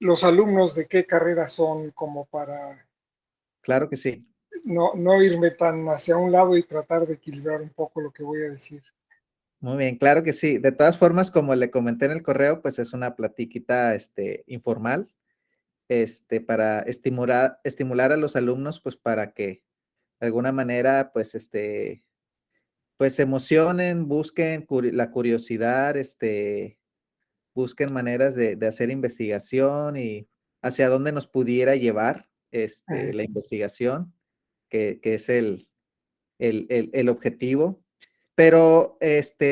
los alumnos de qué carrera son, como para Claro que sí. no irme tan hacia un lado y tratar de equilibrar un poco lo que voy a decir. Muy bien, claro que sí. De todas formas, como le comenté en el correo, pues es una platiquita informal, para estimular a los alumnos, pues para que de alguna manera, pues se emocionen, busquen la curiosidad, busquen maneras de hacer investigación y hacia dónde nos pudiera llevar Ajá. la investigación, que es el objetivo. Pero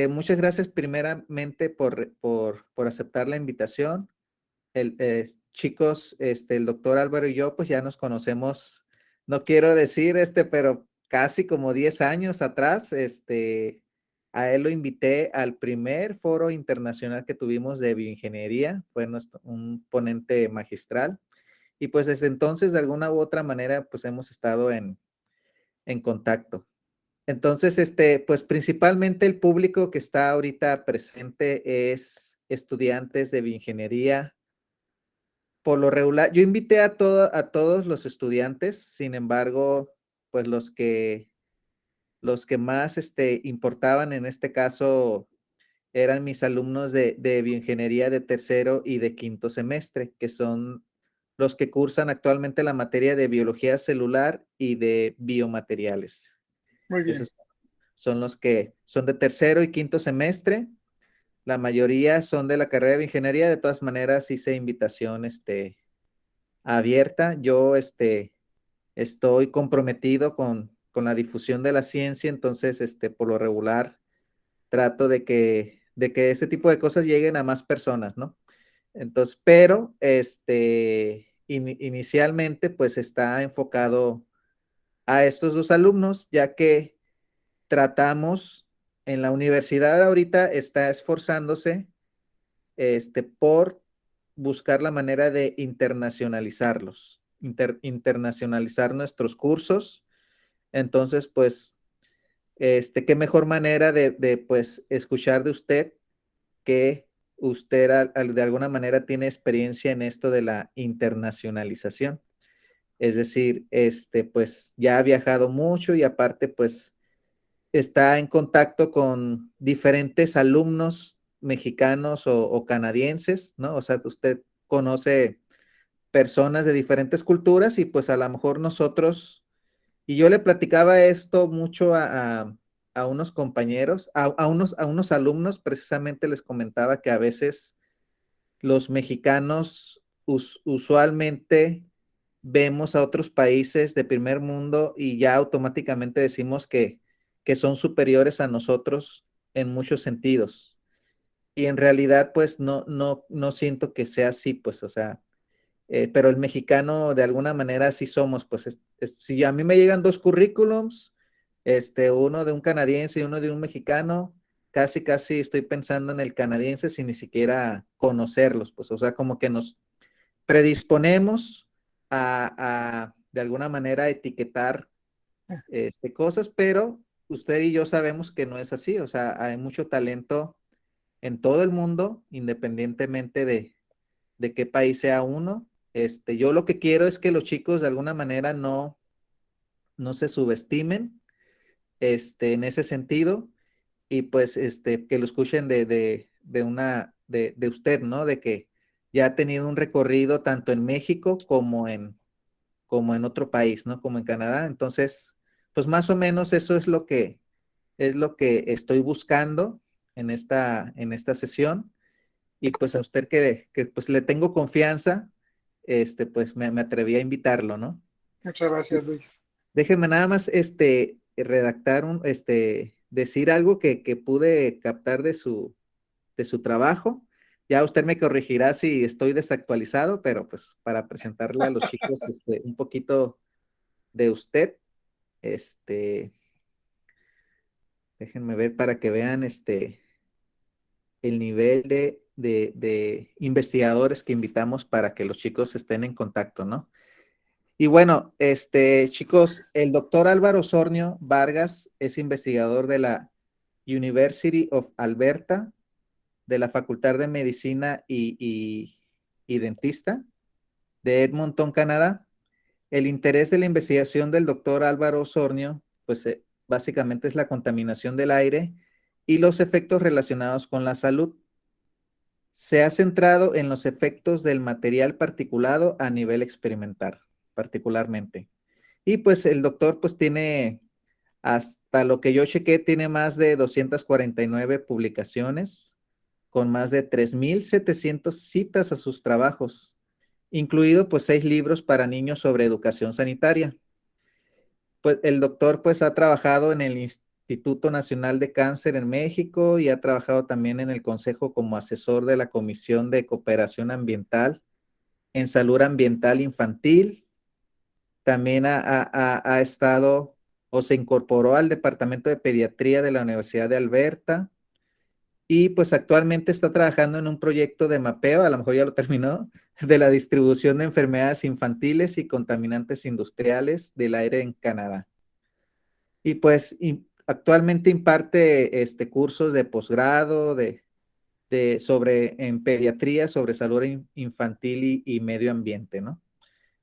muchas gracias primeramente por aceptar la invitación. Chicos, el doctor Álvaro y yo, pues ya nos conocemos, no quiero decir pero casi como 10 años atrás, a él lo invité al primer foro internacional que tuvimos de bioingeniería, fue un ponente magistral, y pues desde entonces, de alguna u otra manera, pues hemos estado en contacto. Entonces, pues principalmente el público que está ahorita presente es estudiantes de bioingeniería. Por lo regular, yo invité a todos los estudiantes, sin embargo, pues los que más importaban en este caso eran mis alumnos de bioingeniería de tercero y de quinto semestre, que son los que cursan actualmente la materia de biología celular y de biomateriales. Muy bien. Esos son los que son de tercero y quinto semestre. La mayoría son de la carrera de bioingeniería. De todas maneras, hice invitación, abierta. Yo estoy comprometido con la difusión de la ciencia, entonces por lo regular trato de que este tipo de cosas lleguen a más personas, ¿no? Entonces, pero inicialmente pues está enfocado a estos dos alumnos, ya que tratamos en la universidad ahorita está esforzándose por buscar la manera de internacionalizarlos, internacionalizar nuestros cursos. Entonces, pues, qué mejor manera de, pues, escuchar de usted que usted de alguna manera tiene experiencia en esto de la internacionalización. Es decir, pues, ya ha viajado mucho y aparte, pues, está en contacto con diferentes alumnos mexicanos o canadienses, ¿no? O sea, usted conoce personas de diferentes culturas y pues a lo mejor nosotros, y yo le platicaba esto mucho a unos compañeros, a unos alumnos, precisamente les comentaba que a veces los mexicanos usualmente vemos a otros países de primer mundo y ya automáticamente decimos que son superiores a nosotros en muchos sentidos. Y en realidad, pues no siento que sea así, pues, o sea, pero el mexicano de alguna manera sí somos, pues si a mí me llegan dos currículums, uno de un canadiense y uno de un mexicano, casi estoy pensando en el canadiense sin ni siquiera conocerlos, pues o sea, como que nos predisponemos de alguna manera etiquetar cosas, pero usted y yo sabemos que no es así, o sea, hay mucho talento en todo el mundo, independientemente de qué país sea uno. Yo lo que quiero es que los chicos de alguna manera no se subestimen, en ese sentido, y pues, que lo escuchen de usted, ¿no? De que ya ha tenido un recorrido tanto en México como en otro país, ¿no? Como en Canadá. Entonces, pues más o menos eso es lo que estoy buscando en esta sesión. Y pues a usted que pues le tengo confianza, pues me atreví a invitarlo, ¿no? Muchas gracias, Luis. Déjenme nada más, redactar decir algo que pude captar de su trabajo. Ya usted me corregirá si estoy desactualizado, pero pues para presentarle a los chicos, un poquito de usted, este, déjenme ver para que vean, el nivel de investigadores que invitamos para que los chicos estén en contacto, ¿no? Y bueno, chicos, el doctor Álvaro Sornio Vargas es investigador de la University of Alberta, de la Facultad de Medicina y y dentista de Edmonton, Canadá. El interés de la investigación del doctor Álvaro Osornio, pues básicamente es la contaminación del aire y los efectos relacionados con la salud. Se ha centrado en los efectos del material particulado a nivel experimental, particularmente. Y pues el doctor pues tiene, hasta lo que yo chequé, tiene más de 249 publicaciones con más de 3,700 citas a sus trabajos, incluido pues 6 libros para niños sobre educación sanitaria. Pues el doctor pues ha trabajado en el Instituto Nacional de Cáncer en México y ha trabajado también en el Consejo como asesor de la Comisión de Cooperación Ambiental en Salud Ambiental Infantil. También ha estado o se incorporó al Departamento de Pediatría de la Universidad de Alberta y pues actualmente está trabajando en un proyecto de mapeo, a lo mejor ya lo terminó, de la distribución de enfermedades infantiles y contaminantes industriales del aire en Canadá. Y pues actualmente imparte cursos de posgrado en pediatría sobre salud infantil y medio ambiente, ¿no?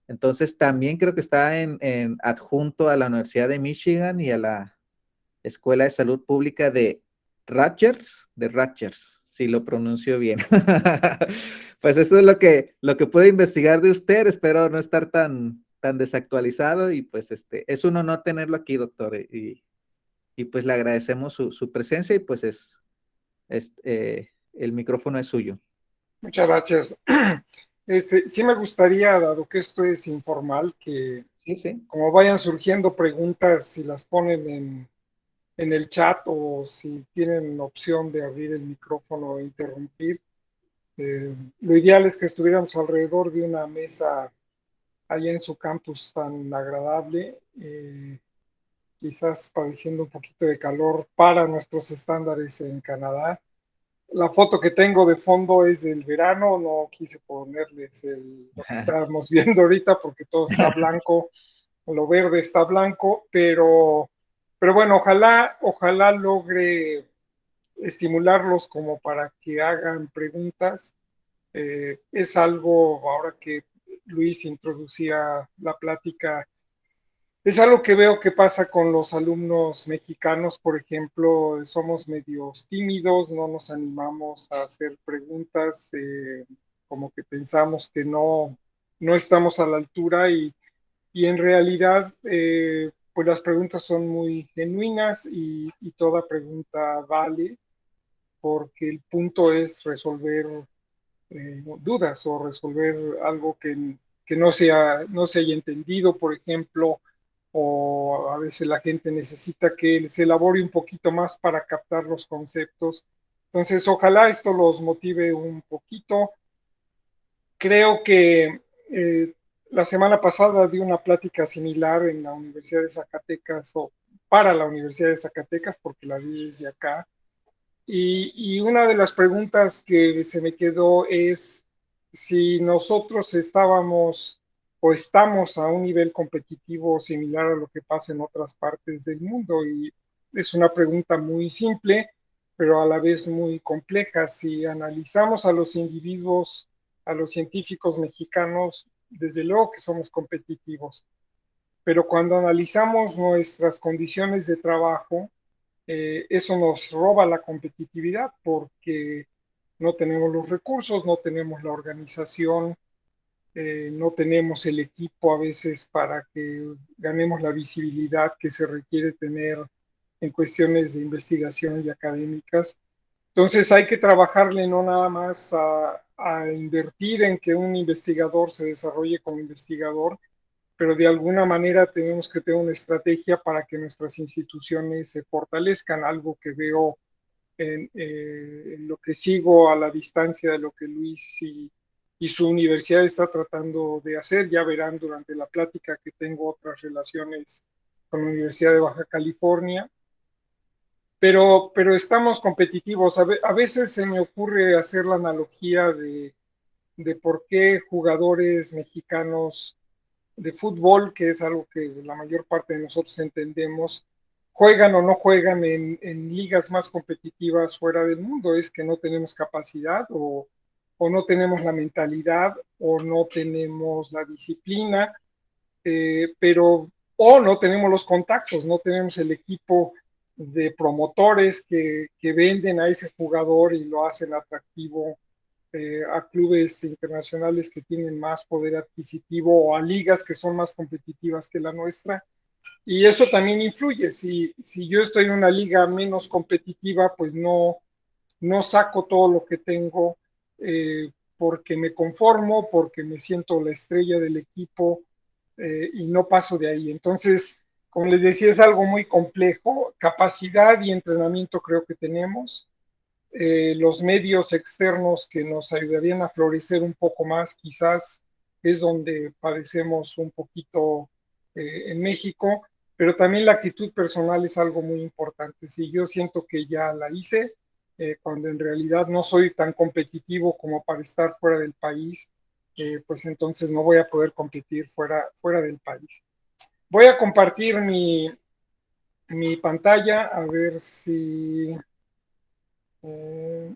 Entonces también creo que está en adjunto a la Universidad de Michigan y a la Escuela de Salud Pública de Rutgers, si lo pronuncio bien. Pues eso es lo que puedo investigar de usted. Espero no estar tan desactualizado y pues es un honor tenerlo aquí, doctor. Y pues le agradecemos su presencia y pues el micrófono es suyo. Muchas gracias. Sí me gustaría, dado que esto es informal, que Sí, sí. como vayan surgiendo preguntas, si las ponen en el chat o si tienen opción de abrir el micrófono e interrumpir. Lo ideal es que estuviéramos alrededor de una mesa allá en su campus tan agradable, quizás padeciendo un poquito de calor para nuestros estándares en Canadá. La foto que tengo de fondo es del verano, no quise ponerles lo que estábamos viendo ahorita porque todo está blanco, lo verde está blanco, pero bueno, ojalá logre estimularlos como para que hagan preguntas. Es algo, ahora que Luis introducía la plática, es algo que veo que pasa con los alumnos mexicanos, por ejemplo, somos medios tímidos, no nos animamos a hacer preguntas, como que pensamos que no estamos a la altura y en realidad, pues las preguntas son muy genuinas y toda pregunta vale, porque el punto es resolver dudas o resolver algo que no se haya entendido, por ejemplo, o a veces la gente necesita que se elabore un poquito más para captar los conceptos. Entonces, ojalá esto los motive un poquito. Creo que la semana pasada di una plática similar en la Universidad de Zacatecas o para la Universidad de Zacatecas, porque la vi desde acá. Y una de las preguntas que se me quedó es si nosotros estábamos o estamos a un nivel competitivo similar a lo que pasa en otras partes del mundo. Y es una pregunta muy simple, pero a la vez muy compleja. Si analizamos a los individuos, a los científicos mexicanos, desde luego que somos competitivos, pero cuando analizamos nuestras condiciones de trabajo, eso nos roba la competitividad porque no tenemos los recursos, no tenemos la organización, no tenemos el equipo a veces para que ganemos la visibilidad que se requiere tener en cuestiones de investigación y académicas. Entonces hay que trabajarle no nada más a invertir en que un investigador se desarrolle como investigador, pero de alguna manera tenemos que tener una estrategia para que nuestras instituciones se fortalezcan, algo que veo en lo que sigo a la distancia de lo que Luis y su universidad está tratando de hacer. Ya verán durante la plática que tengo otras relaciones con la Universidad de Baja California, pero estamos competitivos. A veces se me ocurre hacer la analogía de por qué jugadores mexicanos de fútbol, que es algo que la mayor parte de nosotros entendemos, juegan o no juegan en ligas más competitivas fuera del mundo. Es que no tenemos capacidad o no tenemos la mentalidad o no tenemos la disciplina, pero o no tenemos los contactos, no tenemos el equipo de promotores que venden a ese jugador y lo hacen atractivo a clubes internacionales que tienen más poder adquisitivo o a ligas que son más competitivas que la nuestra. Y eso también influye. Si yo estoy en una liga menos competitiva, pues no saco todo lo que tengo porque me conformo, porque me siento la estrella del equipo y no paso de ahí. Entonces, como les decía, es algo muy complejo. Capacidad y entrenamiento creo que tenemos. Los medios externos que nos ayudarían a florecer un poco más, quizás es donde padecemos un poquito en México, pero también la actitud personal es algo muy importante. Si yo siento que ya la hice, cuando en realidad no soy tan competitivo como para estar fuera del país, pues entonces no voy a poder competir fuera del país. Voy a compartir mi pantalla a ver si... Eh,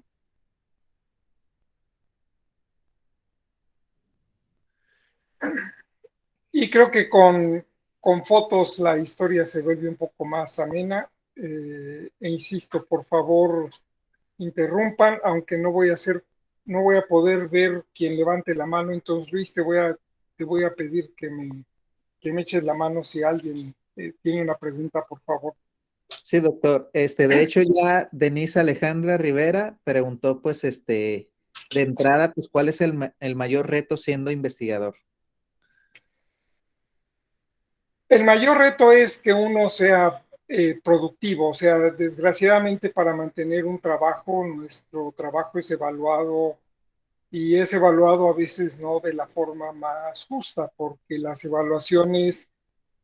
Y creo que con fotos la historia se vuelve un poco más amena. E insisto, por favor, interrumpan, aunque no voy a poder ver quien levante la mano. Entonces, Luis, te voy a pedir que me eches la mano si alguien tiene una pregunta, por favor. Sí, doctor. De hecho, ya Denise Alejandra Rivera preguntó, pues, de entrada, pues, ¿cuál es el mayor reto siendo investigador? El mayor reto es que uno sea productivo, o sea, desgraciadamente para mantener un trabajo, nuestro trabajo es evaluado y es evaluado a veces no de la forma más justa, porque las evaluaciones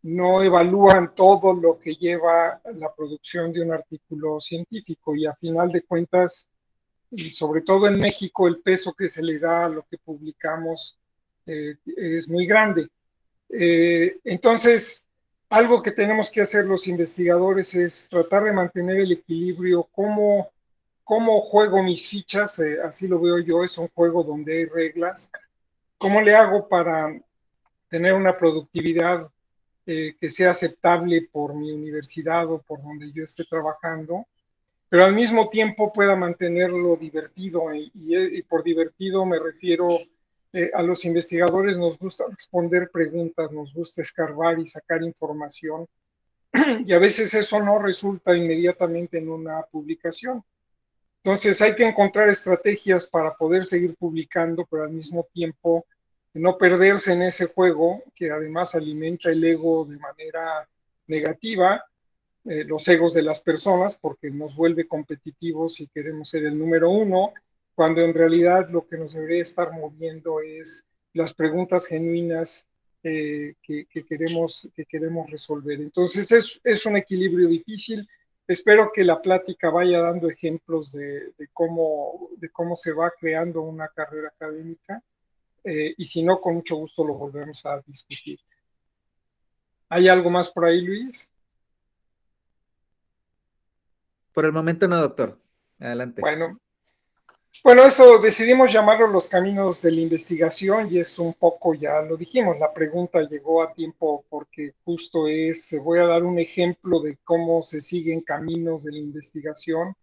no evalúan todo lo que lleva la producción de un artículo científico y a final de cuentas, y sobre todo en México, el peso que se le da a lo que publicamos es muy grande. Entonces, algo que tenemos que hacer los investigadores es tratar de mantener el equilibrio, cómo juego mis fichas, así lo veo yo, es un juego donde hay reglas, cómo le hago para tener una productividad que sea aceptable por mi universidad o por donde yo esté trabajando, pero al mismo tiempo pueda mantenerlo divertido. Y por divertido me refiero a los investigadores nos gusta responder preguntas, nos gusta escarbar y sacar información, y a veces eso no resulta inmediatamente en una publicación. Entonces hay que encontrar estrategias para poder seguir publicando, pero al mismo tiempo no perderse en ese juego que además alimenta el ego de manera negativa, los egos de las personas, porque nos vuelve competitivos y queremos ser el número uno, cuando en realidad lo que nos debería estar moviendo es las preguntas genuinas que queremos resolver. Entonces es un equilibrio difícil. Espero que la plática vaya dando ejemplos de cómo se va creando una carrera académica y si no, con mucho gusto lo volvemos a discutir. ¿Hay algo más por ahí, Luis? Por el momento no, doctor. Adelante. Bueno, bueno, eso decidimos llamarlo los caminos de la investigación y es un poco, ya lo dijimos, la pregunta llegó a tiempo porque justo voy a dar un ejemplo de cómo se siguen caminos de la investigación.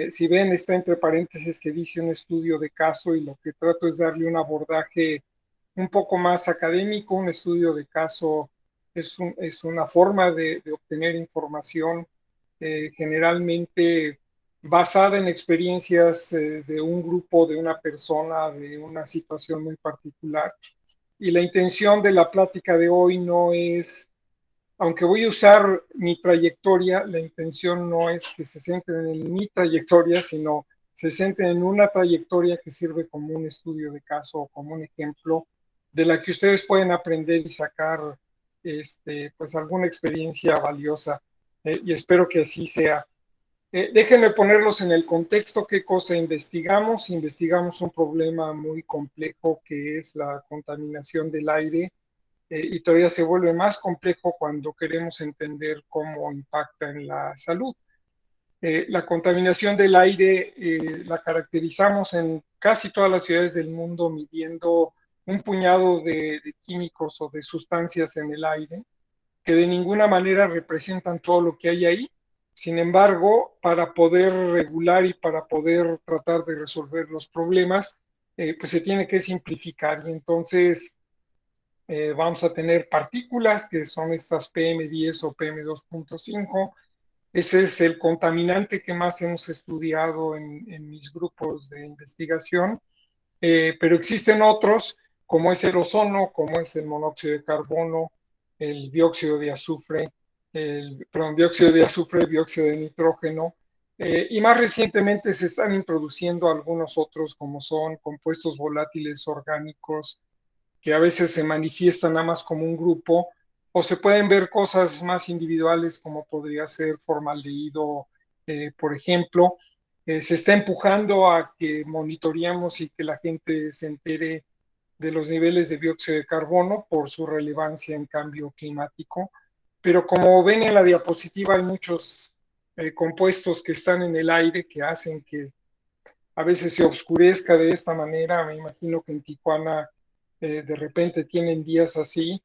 Si ven, está entre paréntesis que dice un estudio de caso y lo que trato es darle un abordaje un poco más académico. Un estudio de caso es una forma de obtener información generalmente basada en experiencias de un grupo, de una persona, de una situación muy particular. Y la intención de la plática de hoy no es, aunque voy a usar mi trayectoria, la intención no es que se centren en mi trayectoria, sino se centren en una trayectoria que sirve como un estudio de caso o como un ejemplo de la que ustedes pueden aprender y sacar pues alguna experiencia valiosa. Y espero que así sea. Déjenme ponerlos en el contexto, qué cosa investigamos. Investigamos un problema muy complejo que es la contaminación del aire y todavía se vuelve más complejo cuando queremos entender cómo impacta en la salud. La contaminación del aire la caracterizamos en casi todas las ciudades del mundo midiendo un puñado de químicos o de sustancias en el aire que de ninguna manera representan todo lo que hay ahí. Sin embargo, para poder regular y para poder tratar de resolver los problemas, pues se tiene que simplificar. Y entonces vamos a tener partículas que son estas PM10 o PM2.5. Ese es el contaminante que más hemos estudiado en mis grupos de investigación, pero existen otros, como es el ozono, como es el monóxido de carbono, el dióxido de azufre, dióxido de nitrógeno, y más recientemente se están introduciendo algunos otros, como son compuestos volátiles orgánicos, que a veces se manifiestan nada más como un grupo, o se pueden ver cosas más individuales, como podría ser formaldehído, por ejemplo. Se está empujando a que monitoreemos y que la gente se entere de los niveles de dióxido de carbono por su relevancia en cambio climático. Pero como ven en la diapositiva, hay muchos compuestos que están en el aire que hacen que a veces se oscurezca de esta manera. Me imagino que en Tijuana de repente tienen días así.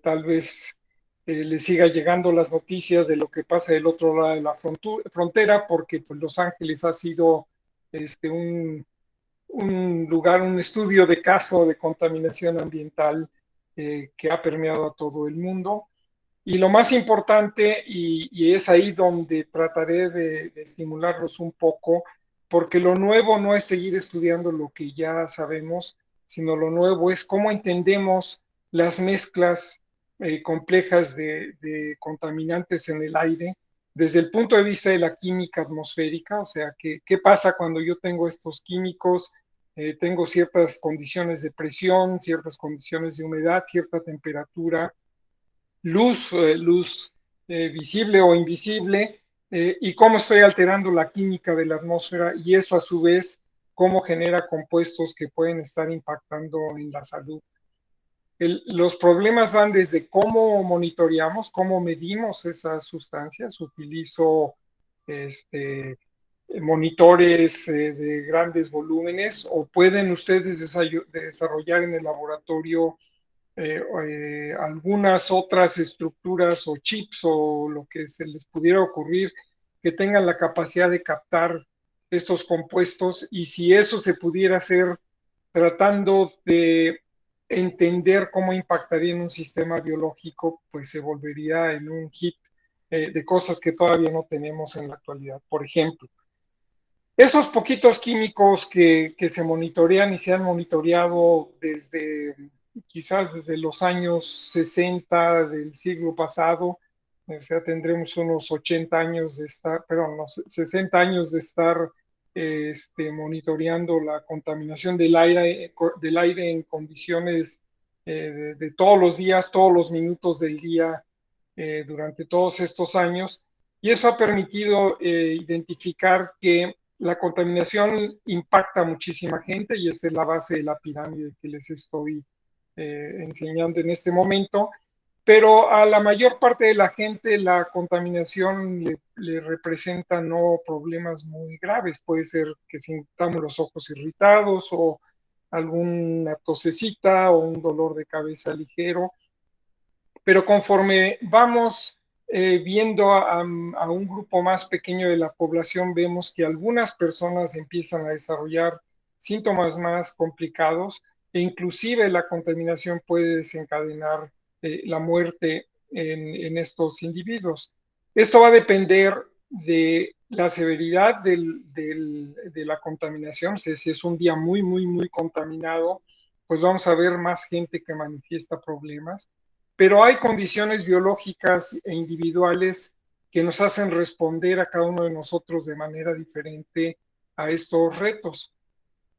Tal vez les siga llegando las noticias de lo que pasa del otro lado de la frontera, porque pues, Los Ángeles ha sido un lugar, un estudio de caso de contaminación ambiental que ha permeado a todo el mundo. Y lo más importante, y es ahí donde trataré de estimularlos un poco, porque lo nuevo no es seguir estudiando lo que ya sabemos, sino lo nuevo es cómo entendemos las mezclas complejas de contaminantes en el aire desde el punto de vista de la química atmosférica, o sea, qué pasa cuando yo tengo estos químicos, tengo ciertas condiciones de presión, ciertas condiciones de humedad, cierta temperatura, luz visible o invisible, y cómo estoy alterando la química de la atmósfera y eso a su vez cómo genera compuestos que pueden estar impactando en la salud. Los problemas van desde cómo monitoreamos, cómo medimos esas sustancias. Utilizo monitores de grandes volúmenes o pueden ustedes desarrollar en el laboratorio algunas otras estructuras o chips o lo que se les pudiera ocurrir que tengan la capacidad de captar estos compuestos, y si eso se pudiera hacer tratando de entender cómo impactaría en un sistema biológico, pues se volvería en un hit de cosas que todavía no tenemos en la actualidad. Por ejemplo, esos poquitos químicos que se monitorean y se han monitoreado desde quizás desde los años 60 del siglo pasado, o sea, tendremos unos 80 años de estar, perdón, unos 60 años de estar monitoreando la contaminación del aire en condiciones de todos los días, todos los minutos del día, durante todos estos años. Y eso ha permitido identificar que la contaminación impacta a muchísima gente, y esta es la base de la pirámide que les estoy enseñando en este momento. Pero a la mayor parte de la gente la contaminación le representa no problemas muy graves. Puede ser que sintamos los ojos irritados o alguna tosecita o un dolor de cabeza ligero, pero conforme vamos viendo a un grupo más pequeño de la población, vemos que algunas personas empiezan a desarrollar síntomas más complicados, e inclusive la contaminación puede desencadenar la muerte en estos individuos. Esto va a depender de la severidad de la contaminación. O sea, si es un día muy, muy, muy contaminado, pues vamos a ver más gente que manifiesta problemas, pero hay condiciones biológicas e individuales que nos hacen responder a cada uno de nosotros de manera diferente a estos retos.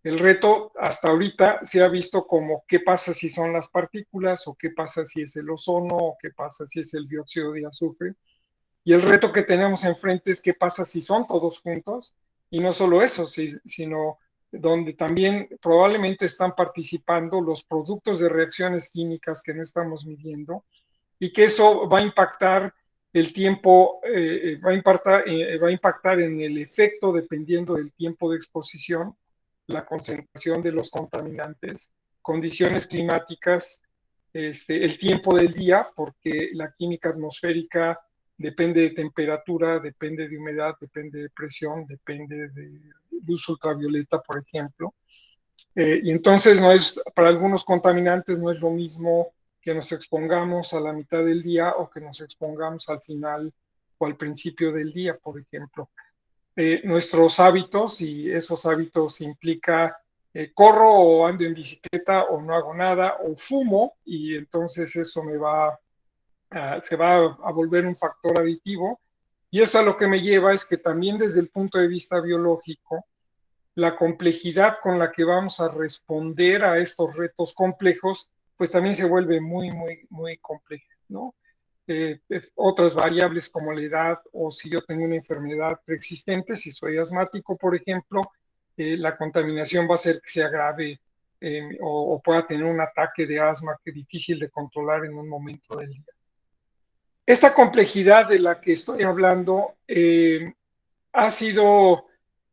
El reto hasta ahorita se ha visto como qué pasa si son las partículas, o qué pasa si es el ozono, o qué pasa si es el dióxido de azufre. Y el reto que tenemos enfrente es qué pasa si son todos juntos, y no solo eso, sino donde también probablemente están participando los productos de reacciones químicas que no estamos midiendo, y que eso va a impactar el tiempo va a impactar en el efecto dependiendo del tiempo de exposición, la concentración de los contaminantes, condiciones climáticas, el tiempo del día, porque la química atmosférica depende de temperatura, depende de humedad, depende de presión, depende de luz ultravioleta, por ejemplo. Y entonces no es, para algunos contaminantes no es lo mismo que nos expongamos a la mitad del día o que nos expongamos al final o al principio del día, por ejemplo. Nuestros hábitos, y esos hábitos implica corro o ando en bicicleta o no hago nada o fumo, y entonces eso se va a volver un factor aditivo. Y eso a lo que me lleva es que también desde el punto de vista biológico, la complejidad con la que vamos a responder a estos retos complejos, pues también se vuelve muy, muy, muy compleja, ¿no? Otras variables como la edad o si yo tengo una enfermedad preexistente, si soy asmático, por ejemplo, la contaminación va a hacer que se agrave o pueda tener un ataque de asma que es difícil de controlar en un momento del día. Esta complejidad de la que estoy hablando ha sido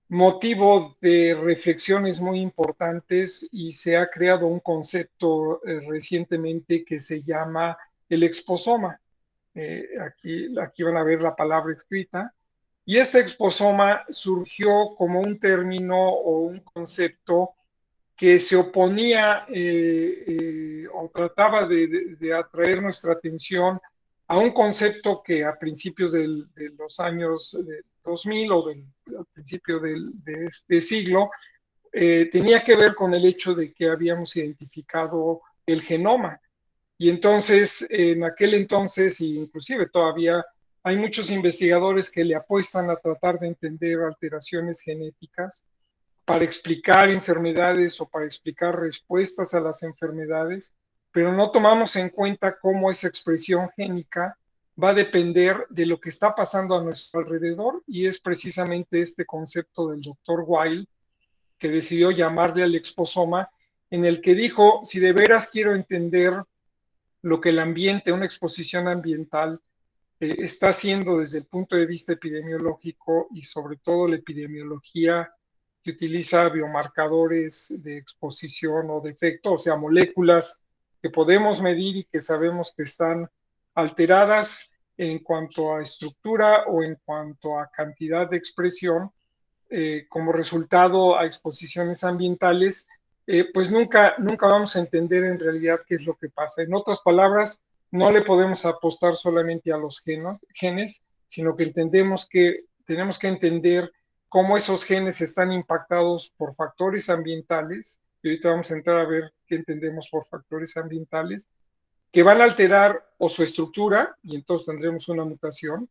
motivo de reflexiones muy importantes y se ha creado un concepto recientemente que se llama el exposoma. Aquí van a ver la palabra escrita. Y este exposoma surgió como un término o un concepto que se oponía o trataba de atraer nuestra atención a un concepto que a principios de los años 2000 o al principio de este siglo tenía que ver con el hecho de que habíamos identificado el genoma. Y entonces, en aquel entonces, y inclusive todavía, hay muchos investigadores que le apuestan a tratar de entender alteraciones genéticas para explicar enfermedades o para explicar respuestas a las enfermedades, pero no tomamos en cuenta cómo esa expresión génica va a depender de lo que está pasando a nuestro alrededor, y es precisamente este concepto del doctor Weil que decidió llamarle al exposoma, en el que dijo, si de veras quiero entender lo que el ambiente, una exposición ambiental, está haciendo desde el punto de vista epidemiológico y sobre todo la epidemiología que utiliza biomarcadores de exposición o de efecto, o sea, moléculas que podemos medir y que sabemos que están alteradas en cuanto a estructura o en cuanto a cantidad de expresión, como resultado a exposiciones ambientales, pues nunca vamos a entender en realidad qué es lo que pasa. En otras palabras, no le podemos apostar solamente a los genes, sino que tenemos que entender cómo esos genes están impactados por factores ambientales, y ahorita vamos a entrar a ver qué entendemos por factores ambientales, que van a alterar o su estructura, y entonces tendremos una mutación,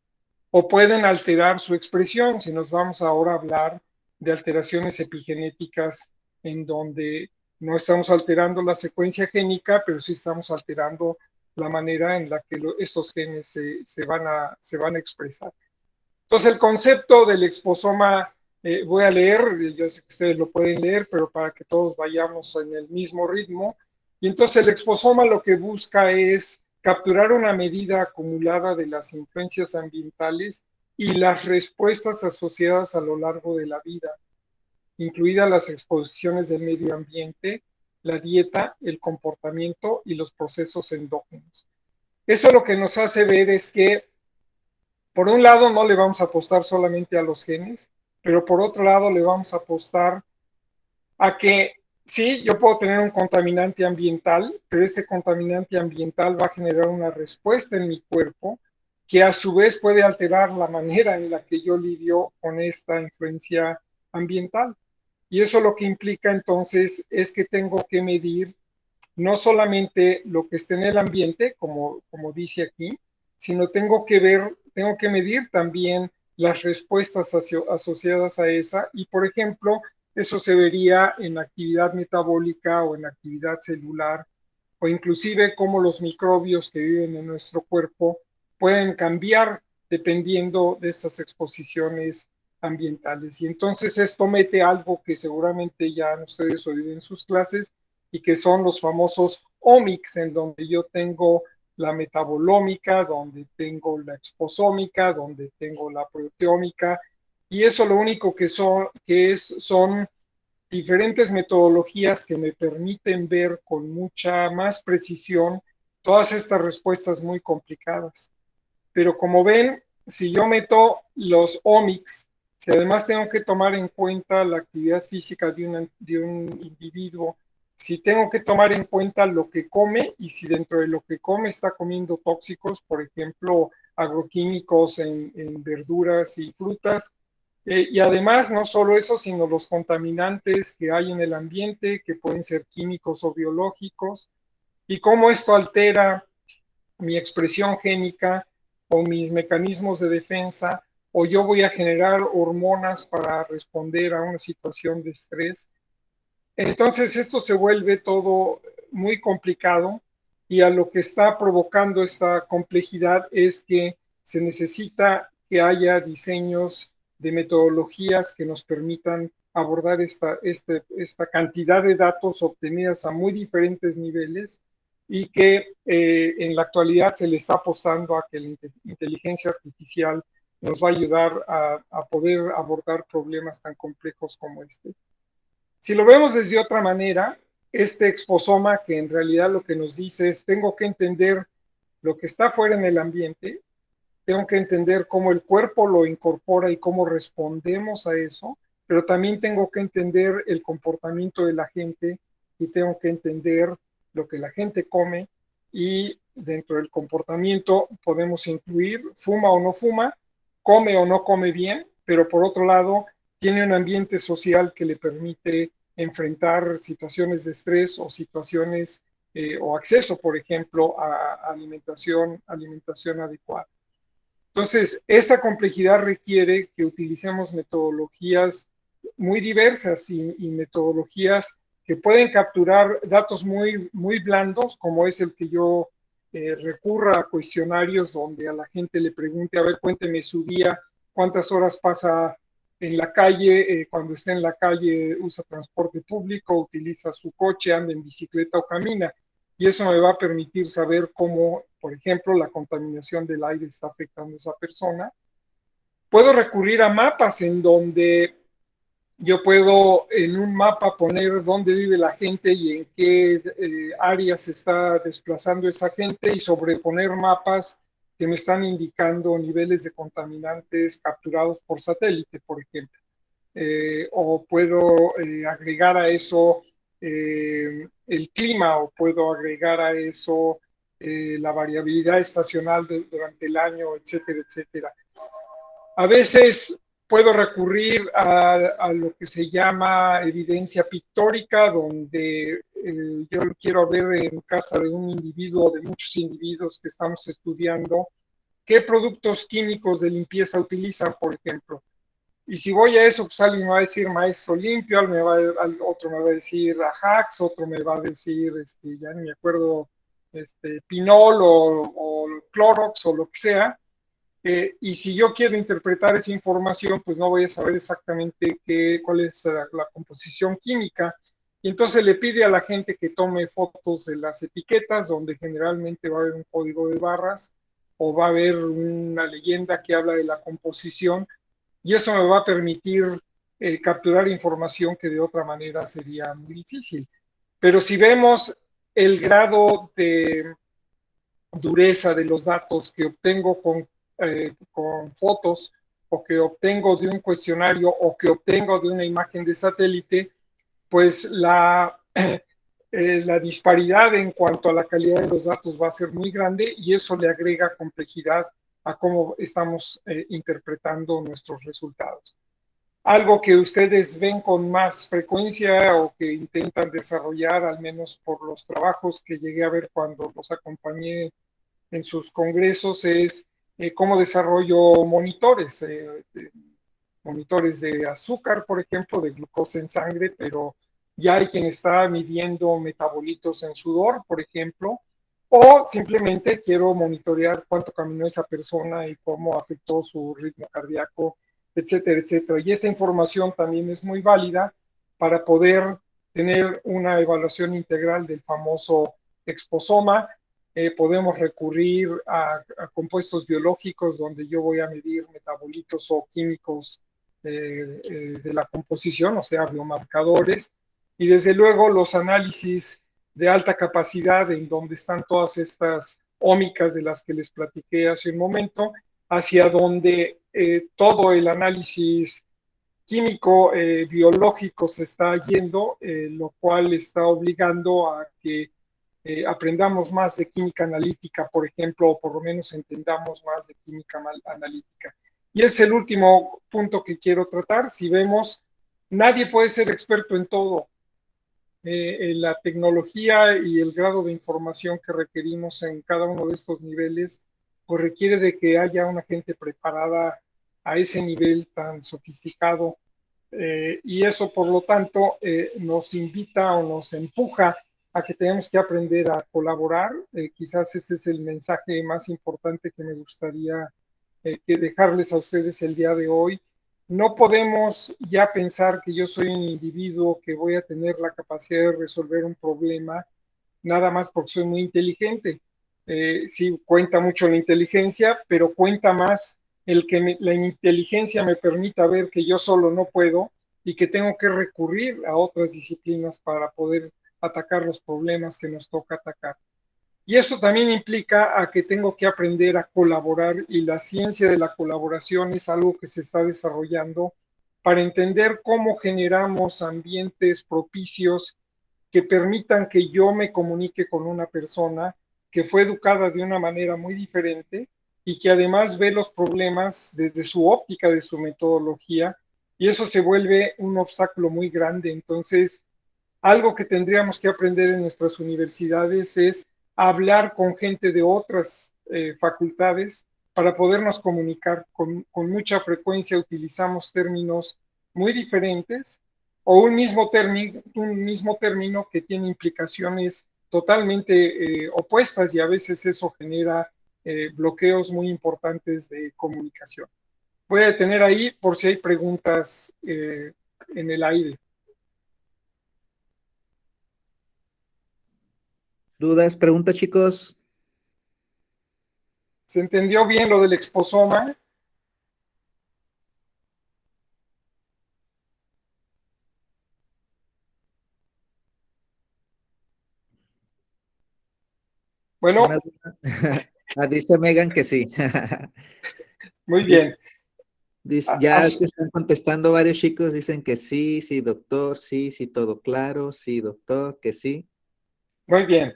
o pueden alterar su expresión, si nos vamos ahora a hablar de alteraciones epigenéticas en donde no estamos alterando la secuencia génica, pero sí estamos alterando la manera en la que estos genes se van a expresar. Entonces, el concepto del exposoma, voy a leer, yo sé que ustedes lo pueden leer, pero para que todos vayamos en el mismo ritmo. Y entonces el exposoma lo que busca es capturar una medida acumulada de las influencias ambientales y las respuestas asociadas a lo largo de la vida, incluidas las exposiciones del medio ambiente, la dieta, el comportamiento y los procesos endógenos. Eso lo que nos hace ver es que por un lado no le vamos a apostar solamente a los genes, pero por otro lado le vamos a apostar a que sí, yo puedo tener un contaminante ambiental, pero este contaminante ambiental va a generar una respuesta en mi cuerpo que a su vez puede alterar la manera en la que yo lidio con esta influencia ambiental. Y eso lo que implica entonces es que tengo que medir no solamente lo que esté en el ambiente, como dice aquí, sino tengo que medir también las respuestas asociadas a esa, y por ejemplo, eso se vería en actividad metabólica o en actividad celular, o inclusive cómo los microbios que viven en nuestro cuerpo pueden cambiar dependiendo de estas exposiciones ambientales. Y entonces esto mete algo que seguramente ya ustedes oído en sus clases, y que son los famosos omics, en donde yo tengo la metabolómica, donde tengo la exposómica, donde tengo la proteómica, y eso lo único son diferentes metodologías que me permiten ver con mucha más precisión todas estas respuestas muy complicadas. Pero como ven, si yo meto los omics, si además tengo que tomar en cuenta la actividad física de un individuo, si tengo que tomar en cuenta lo que come y si dentro de lo que come está comiendo tóxicos, por ejemplo, agroquímicos en verduras y frutas, y además no solo eso, sino los contaminantes que hay en el ambiente, que pueden ser químicos o biológicos, y cómo esto altera mi expresión génica o mis mecanismos de defensa, o yo voy a generar hormonas para responder a una situación de estrés. Entonces esto se vuelve todo muy complicado y a lo que está provocando esta complejidad es que se necesita que haya diseños de metodologías que nos permitan abordar esta cantidad de datos obtenidas a muy diferentes niveles y que en la actualidad se le está apostando a que la inteligencia artificial nos va a ayudar a poder abordar problemas tan complejos como este. Si lo vemos desde otra manera, este exposoma que en realidad lo que nos dice es, tengo que entender lo que está fuera en el ambiente, tengo que entender cómo el cuerpo lo incorpora y cómo respondemos a eso, pero también tengo que entender el comportamiento de la gente y tengo que entender lo que la gente come y dentro del comportamiento podemos incluir fuma o no fuma, come o no come bien, pero por otro lado tiene un ambiente social que le permite enfrentar situaciones de estrés o situaciones o acceso, por ejemplo, a alimentación adecuada. Entonces, esta complejidad requiere que utilicemos metodologías muy diversas y metodologías que pueden capturar datos muy blandos, como es el que yo recurra a cuestionarios donde a la gente le pregunte, a ver, cuénteme su día, cuántas horas pasa en la calle, cuando está en la calle usa transporte público, utiliza su coche, anda en bicicleta o camina. Y eso me va a permitir saber cómo, por ejemplo, la contaminación del aire está afectando a esa persona. Puedo recurrir a mapas en donde yo puedo en un mapa poner dónde vive la gente y en qué áreas se está desplazando esa gente y sobreponer mapas que me están indicando niveles de contaminantes capturados por satélite, por ejemplo. O puedo agregar a eso el clima o puedo agregar a eso la variabilidad estacional durante el año, etcétera, etcétera. A veces puedo recurrir a lo que se llama evidencia pictórica, donde yo quiero ver en casa de un individuo, de muchos individuos que estamos estudiando, qué productos químicos de limpieza utilizan, por ejemplo. Y si voy a eso, pues alguien me va a decir maestro limpio, otro me va a decir Ajax, otro me va a decir, ya no me acuerdo, Pinol o Clorox o lo que sea. Y si yo quiero interpretar esa información, pues no voy a saber exactamente cuál es la composición química. Y entonces le pide a la gente que tome fotos de las etiquetas, donde generalmente va a haber un código de barras o va a haber una leyenda que habla de la composición. Y eso me va a permitir capturar información que de otra manera sería muy difícil. Pero si vemos el grado de dureza de los datos que obtengo con fotos o que obtengo de un cuestionario o que obtengo de una imagen de satélite, pues la disparidad en cuanto a la calidad de los datos va a ser muy grande y eso le agrega complejidad a cómo estamos interpretando nuestros resultados. Algo que ustedes ven con más frecuencia o que intentan desarrollar, al menos por los trabajos que llegué a ver cuando los acompañé en sus congresos, es cómo desarrollo monitores de azúcar, por ejemplo, de glucosa en sangre, pero ya hay quien está midiendo metabolitos en sudor, por ejemplo, o simplemente quiero monitorear cuánto caminó esa persona y cómo afectó su ritmo cardíaco, etcétera, etcétera. Y esta información también es muy válida para poder tener una evaluación integral del famoso exposoma, podemos recurrir a compuestos biológicos donde yo voy a medir metabolitos o químicos de la composición, o sea, biomarcadores, y desde luego los análisis de alta capacidad en donde están todas estas ómicas de las que les platiqué hace un momento, hacia donde todo el análisis químico, biológico se está yendo, lo cual está obligando a que aprendamos más de química analítica, por ejemplo, o por lo menos entendamos más de química analítica. Y es el último punto que quiero tratar. Si vemos, nadie puede ser experto en todo. En la tecnología y el grado de información que requerimos en cada uno de estos niveles, pues requiere de que haya una gente preparada a ese nivel tan sofisticado, y eso, por lo tanto, nos invita o nos empuja a que tenemos que aprender a colaborar. Quizás ese es el mensaje más importante que me gustaría que dejarles a ustedes el día de hoy. No podemos ya pensar que yo soy un individuo que voy a tener la capacidad de resolver un problema nada más porque soy muy inteligente. Sí, cuenta mucho la inteligencia, pero cuenta más el que la inteligencia me permita ver que yo solo no puedo y que tengo que recurrir a otras disciplinas para poder atacar los problemas que nos toca atacar. Y eso también implica a que tengo que aprender a colaborar, y la ciencia de la colaboración es algo que se está desarrollando para entender cómo generamos ambientes propicios que permitan que yo me comunique con una persona que fue educada de una manera muy diferente y que además ve los problemas desde su óptica, de su metodología, y eso se vuelve un obstáculo muy grande. Entonces, algo que tendríamos que aprender en nuestras universidades es hablar con gente de otras facultades para podernos comunicar. Con mucha frecuencia utilizamos términos muy diferentes o un mismo término que tiene implicaciones totalmente opuestas, y a veces eso genera bloqueos muy importantes de comunicación. Voy a detener ahí por si hay preguntas en el aire. ¿Dudas, preguntas, chicos? ¿Se entendió bien lo del exposoma? Una Bueno, duda. Dice Megan que sí. muy Dice, bien. ya que están contestando varios chicos, dicen que sí, sí, doctor, sí, sí, todo claro, sí, doctor, que sí. Muy bien.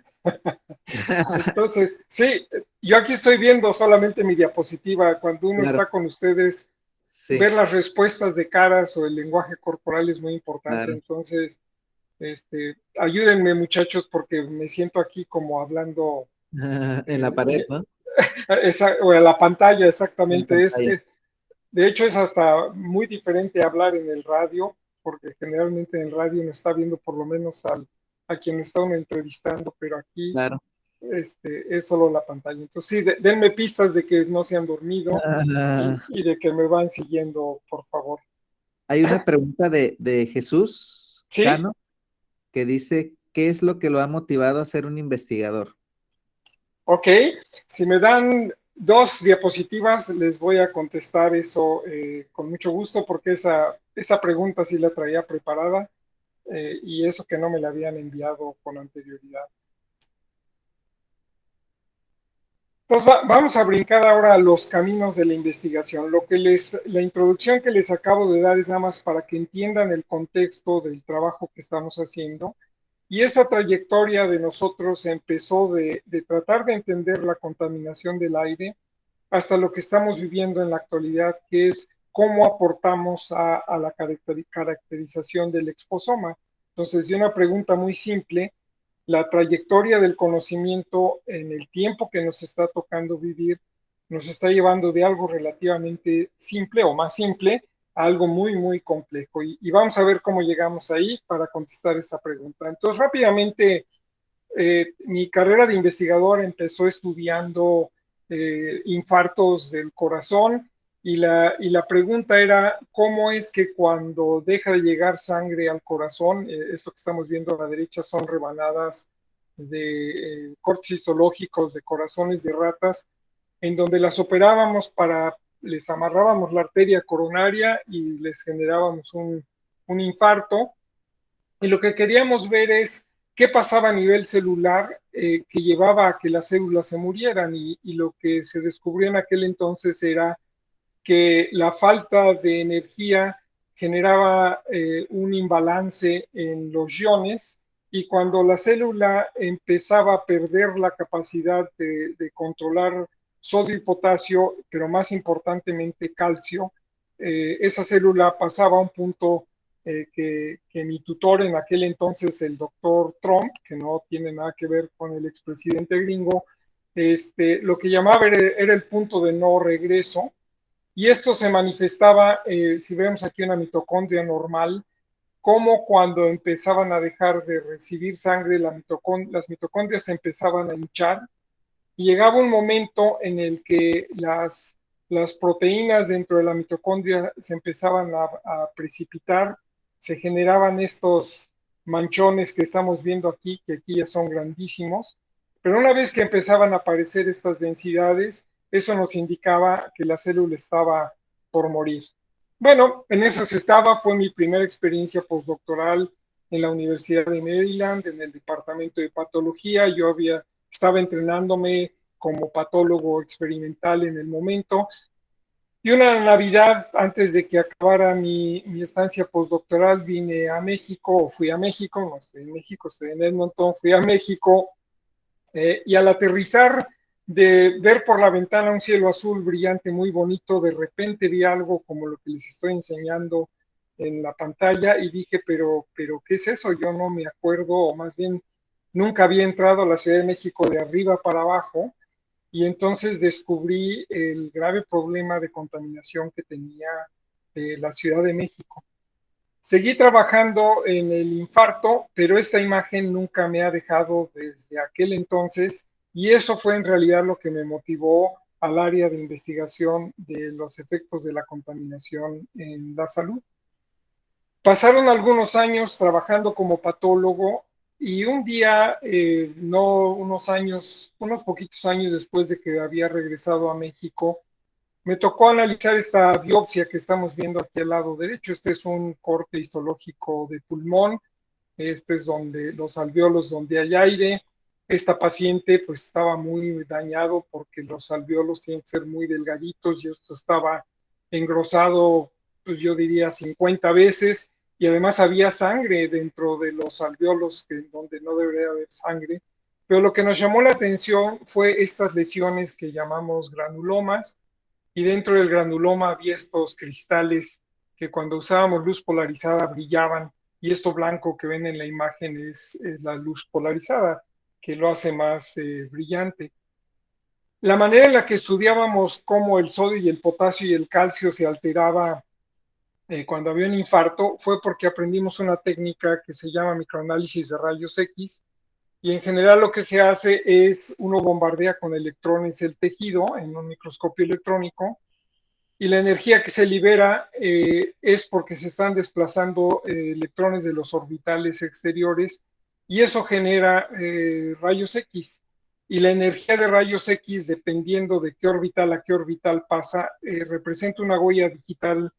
Entonces, sí, yo aquí estoy viendo solamente mi diapositiva. Cuando uno Claro, está con ustedes, sí, ver las respuestas de caras o el lenguaje corporal es muy importante. claro. Entonces, ayúdenme, muchachos, porque me siento aquí como hablando En la pared, ¿no? o a la pantalla, En la exactamente. pantalla. De hecho, es hasta muy diferente hablar en el radio, porque generalmente en el radio uno está viendo por lo menos a quien está uno entrevistando, pero aquí Claro. es solo la pantalla. Entonces, sí, denme pistas de que no se han dormido y de que me van siguiendo, por favor. Hay una pregunta de Jesús Sí, Cano que dice, ¿qué es lo que lo ha motivado a ser un investigador? ok. Si me dan dos diapositivas, les voy a contestar eso con mucho gusto, porque esa pregunta sí la traía preparada, y eso que no me la habían enviado con anterioridad. Entonces vamos a brincar ahora a los caminos de la investigación. La introducción que les acabo de dar es nada más para que entiendan el contexto del trabajo que estamos haciendo. Y esta trayectoria de nosotros empezó de tratar de entender la contaminación del aire hasta lo que estamos viviendo en la actualidad, que es cómo aportamos a la caracterización del exposoma. Entonces, de una pregunta muy simple, la trayectoria del conocimiento en el tiempo que nos está tocando vivir nos está llevando de algo relativamente simple o más simple a algo muy, muy complejo. Y vamos a ver cómo llegamos ahí para contestar esta pregunta. Entonces, rápidamente, mi carrera de investigador empezó estudiando infartos del corazón, y la pregunta era cómo es que cuando deja de llegar sangre al corazón, esto que estamos viendo a la derecha son rebanadas cortes histológicos de corazones de ratas, en donde las operábamos les amarrábamos la arteria coronaria y les generábamos un infarto. Y lo que queríamos ver es qué pasaba a nivel celular que llevaba a que las células se murieran. Y lo que se descubrió en aquel entonces era que la falta de energía generaba un imbalance en los iones, y cuando la célula empezaba a perder la capacidad de controlar sodio y potasio, pero más importantemente calcio, esa célula pasaba a un punto que mi tutor en aquel entonces, el doctor Trump, que no tiene nada que ver con el expresidente gringo, lo que llamaba era el punto de no regreso. Y esto se manifestaba, si vemos aquí una mitocondria normal, como cuando empezaban a dejar de recibir sangre, las mitocondrias se empezaban a hinchar, y llegaba un momento en el que las proteínas dentro de la mitocondria se empezaban a precipitar, se generaban estos manchones que estamos viendo aquí, que aquí ya son grandísimos, pero una vez que empezaban a aparecer estas densidades, eso nos indicaba que la célula estaba por morir. Bueno, en esas estaba, fue mi primera experiencia postdoctoral en la Universidad de Maryland, en el departamento de patología. Estaba entrenándome como patólogo experimental en el momento. Y una Navidad, antes de que acabara mi estancia postdoctoral, vine a México, o fui a México, no estoy en México, estoy en Edmonton, fui a México, y al aterrizar, de ver por la ventana un cielo azul brillante, muy bonito, de repente vi algo como lo que les estoy enseñando en la pantalla, y dije, pero ¿qué es eso? Yo no me acuerdo, o más bien nunca había entrado a la Ciudad de México de arriba para abajo, y entonces descubrí el grave problema de contaminación que tenía la Ciudad de México. Seguí trabajando en el infarto, pero esta imagen nunca me ha dejado desde aquel entonces, y eso fue en realidad lo que me motivó al área de investigación de los efectos de la contaminación en la salud. Pasaron algunos años trabajando como patólogo, y un día, no unos años, unos poquitos años después de que había regresado a México, me tocó analizar esta biopsia que estamos viendo aquí al lado derecho. Este es un corte histológico de pulmón. Este es donde los alvéolos, donde hay aire. Esta paciente pues estaba muy dañado porque los alvéolos tienen que ser muy delgaditos, y esto estaba engrosado, pues yo diría 50 veces, y además había sangre dentro de los alvéolos, donde no debería haber sangre. Pero lo que nos llamó la atención fue estas lesiones que llamamos granulomas, y dentro del granuloma había estos cristales que cuando usábamos luz polarizada brillaban, y esto blanco que ven en la imagen es la luz polarizada, que lo hace más brillante. La manera en la que estudiábamos cómo el sodio y el potasio y el calcio se alteraba cuando había un infarto fue porque aprendimos una técnica que se llama microanálisis de rayos X, y en general lo que se hace es uno bombardea con electrones el tejido en un microscopio electrónico, y la energía que se libera es porque se están desplazando electrones de los orbitales exteriores, y eso genera rayos X. Y la energía de rayos X, dependiendo de qué orbital a qué orbital pasa, representa una huella digital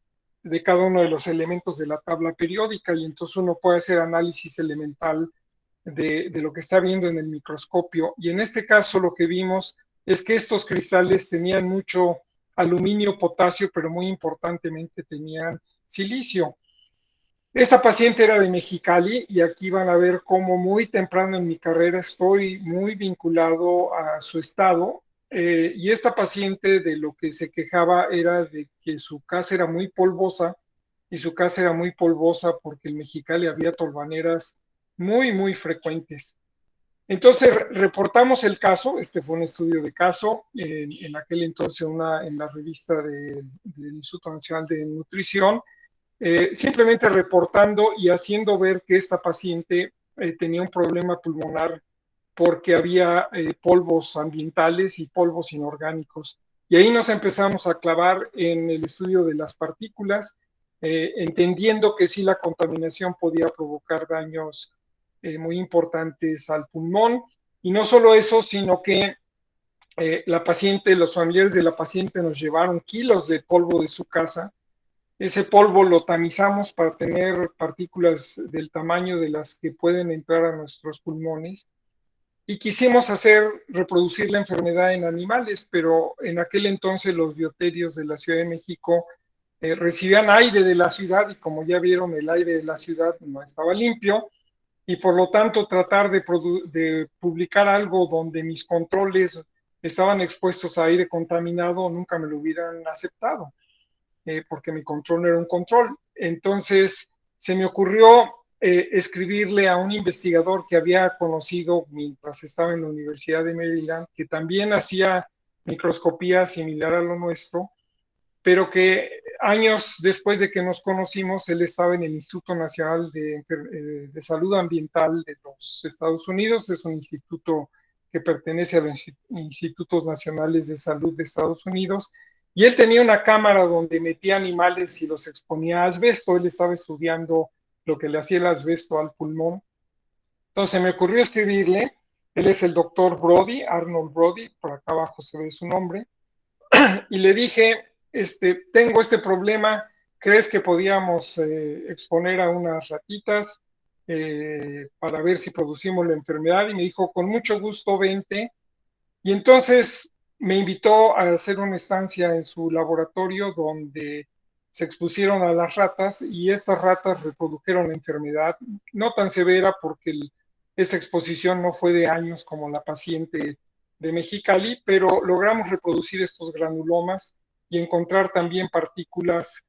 de cada uno de los elementos de la tabla periódica, y entonces uno puede hacer análisis elemental de lo que está viendo en el microscopio. Y en este caso lo que vimos es que estos cristales tenían mucho aluminio, potasio, pero muy importantemente tenían silicio. Esta paciente era de Mexicali, y aquí van a ver cómo muy temprano en mi carrera estoy muy vinculado a su estado. Y esta paciente de lo que se quejaba era de que su casa era muy polvosa, y su casa era muy polvosa porque en Mexicali había tolvaneras muy, muy frecuentes. Entonces reportamos el caso. Este fue un estudio de caso, en aquel entonces en la revista del Instituto Nacional de Nutrición, simplemente reportando y haciendo ver que esta paciente tenía un problema pulmonar porque había polvos ambientales y polvos inorgánicos. Y ahí nos empezamos a clavar en el estudio de las partículas, entendiendo que sí, la contaminación podía provocar daños muy importantes al pulmón. Y no solo eso, sino que la paciente, los familiares de la paciente nos llevaron kilos de polvo de su casa. Ese polvo lo tamizamos para tener partículas del tamaño de las que pueden entrar a nuestros pulmones. Y quisimos reproducir la enfermedad en animales, pero en aquel entonces los bioterios de la Ciudad de México recibían aire de la ciudad y como ya vieron, el aire de la ciudad no estaba limpio y por lo tanto tratar de publicar algo donde mis controles estaban expuestos a aire contaminado nunca me lo hubieran aceptado, porque mi control no era un control. Entonces se me ocurrió escribirle a un investigador que había conocido mientras estaba en la Universidad de Maryland, que también hacía microscopía similar a lo nuestro, pero que años después de que nos conocimos, él estaba en el Instituto Nacional de Salud Ambiental de los Estados Unidos. Es un instituto que pertenece a los Institutos Nacionales de Salud de Estados Unidos, y él tenía una cámara donde metía animales y los exponía a asbesto. Él estaba estudiando lo que le hacía el asbesto al pulmón. Entonces me ocurrió escribirle. Él es el doctor Brody, Arnold Brody, por acá abajo se ve su nombre, y le dije, tengo este problema, ¿crees que podíamos exponer a unas ratitas para ver si producimos la enfermedad? Y me dijo, con mucho gusto, vente. Y entonces me invitó a hacer una estancia en su laboratorio donde se expusieron a las ratas y estas ratas reprodujeron la enfermedad, no tan severa porque esta exposición no fue de años como la paciente de Mexicali, pero logramos reproducir estos granulomas y encontrar también partículas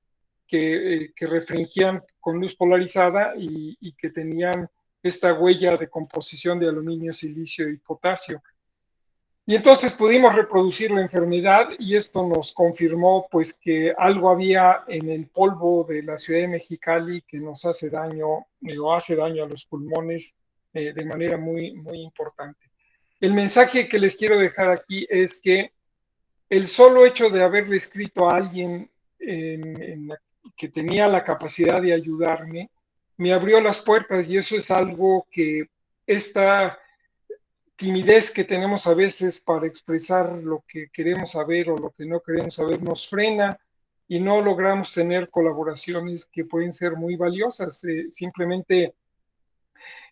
que refringían con luz polarizada y que tenían esta huella de composición de aluminio, silicio y potasio. Y entonces pudimos reproducir la enfermedad y esto nos confirmó pues que algo había en el polvo de la ciudad de Mexicali que nos hace daño o hace daño a los pulmones de manera muy, muy importante. El mensaje que les quiero dejar aquí es que el solo hecho de haberle escrito a alguien que tenía la capacidad de ayudarme me abrió las puertas, y eso es algo que esta timidez que tenemos a veces para expresar lo que queremos saber o lo que no queremos saber nos frena y no logramos tener colaboraciones que pueden ser muy valiosas. Simplemente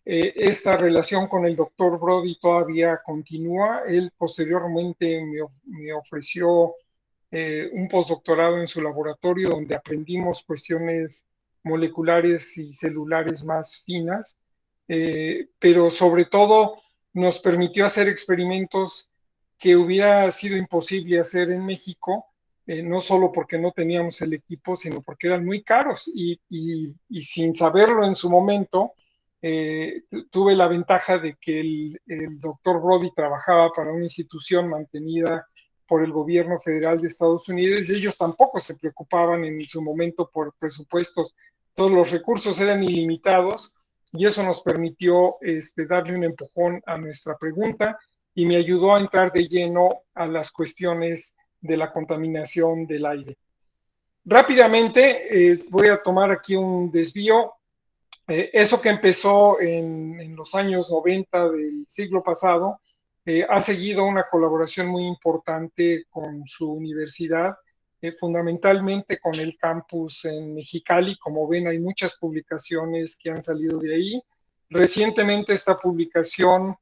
esta relación con el doctor Brody todavía continúa. Él posteriormente me ofreció un postdoctorado en su laboratorio donde aprendimos cuestiones moleculares y celulares más finas, pero sobre todo nos permitió hacer experimentos que hubiera sido imposible hacer en México, no solo porque no teníamos el equipo, sino porque eran muy caros y sin saberlo en su momento, tuve la ventaja de que el doctor Brody trabajaba para una institución mantenida por el gobierno federal de Estados Unidos y ellos tampoco se preocupaban en su momento por presupuestos. Todos los recursos eran ilimitados y eso nos permitió darle un empujón a nuestra pregunta y me ayudó a entrar de lleno a las cuestiones de la contaminación del aire. Rápidamente voy a tomar aquí un desvío. Eso que empezó en los años 90 del siglo pasado ha seguido una colaboración muy importante con su universidad, fundamentalmente con el campus en Mexicali. Como ven, hay muchas publicaciones que han salido de ahí. Recientemente esta publicación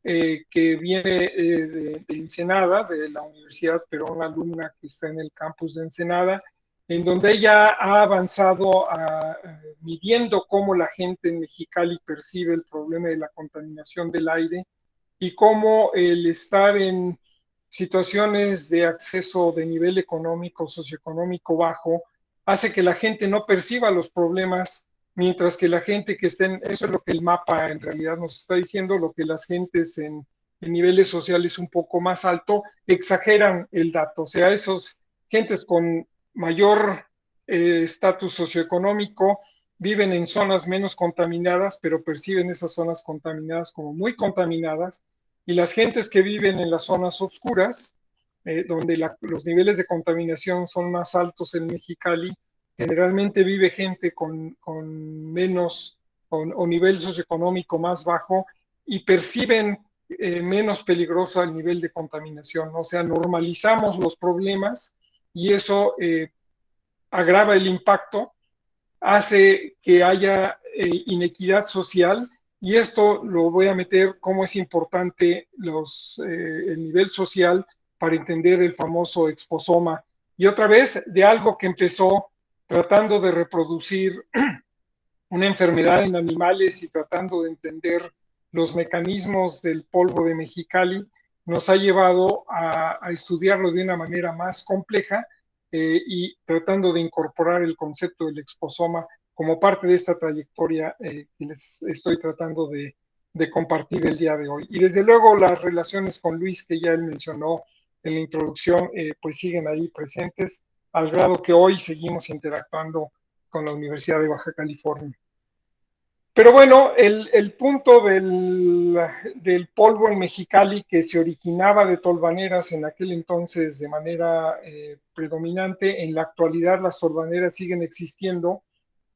que viene de Ensenada, de la universidad, pero una alumna que está en el campus de Ensenada, en donde ella ha avanzado midiendo cómo la gente en Mexicali percibe el problema de la contaminación del aire y cómo el estar en situaciones de acceso de nivel económico, socioeconómico bajo, hace que la gente no perciba los problemas, mientras que la gente que está eso es lo que el mapa en realidad nos está diciendo, lo que las gentes en niveles sociales un poco más alto exageran el dato. O sea, esos gentes con mayor estatus socioeconómico viven en zonas menos contaminadas, pero perciben esas zonas contaminadas como muy contaminadas, y las gentes que viven en las zonas oscuras, donde los niveles de contaminación son más altos en Mexicali, generalmente vive gente con menos o nivel socioeconómico más bajo y perciben menos peligroso el nivel de contaminación, ¿no? O sea, normalizamos los problemas y eso agrava el impacto, hace que haya inequidad social y esto lo voy a meter cómo es importante el nivel social para entender el famoso exposoma. Y otra vez, de algo que empezó tratando de reproducir una enfermedad en animales y tratando de entender los mecanismos del polvo de Mexicali, nos ha llevado a estudiarlo de una manera más compleja y tratando de incorporar el concepto del exposoma como parte de esta trayectoria que les estoy tratando de compartir el día de hoy. Y desde luego las relaciones con Luis, que ya él mencionó en la introducción, pues siguen ahí presentes, al grado que hoy seguimos interactuando con la Universidad de Baja California. Pero bueno, el punto del polvo en Mexicali, que se originaba de tolvaneras en aquel entonces de manera predominante, en la actualidad las tolvaneras siguen existiendo,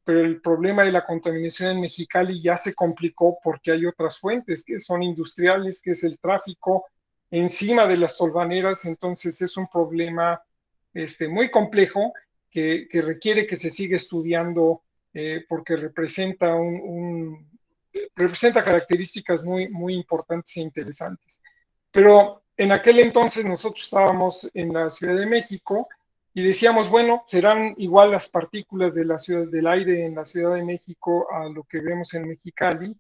pero el problema de la contaminación en Mexicali ya se complicó porque hay otras fuentes que son industriales, que es el tráfico encima de las tolvaneras, entonces es un problema muy complejo que requiere que se siga estudiando porque representa características muy importantes e interesantes. Pero en aquel entonces nosotros estábamos en la Ciudad de México y decíamos, bueno, serán igual las partículas de la ciudad, del aire en la Ciudad de México a lo que vemos en Mexicali,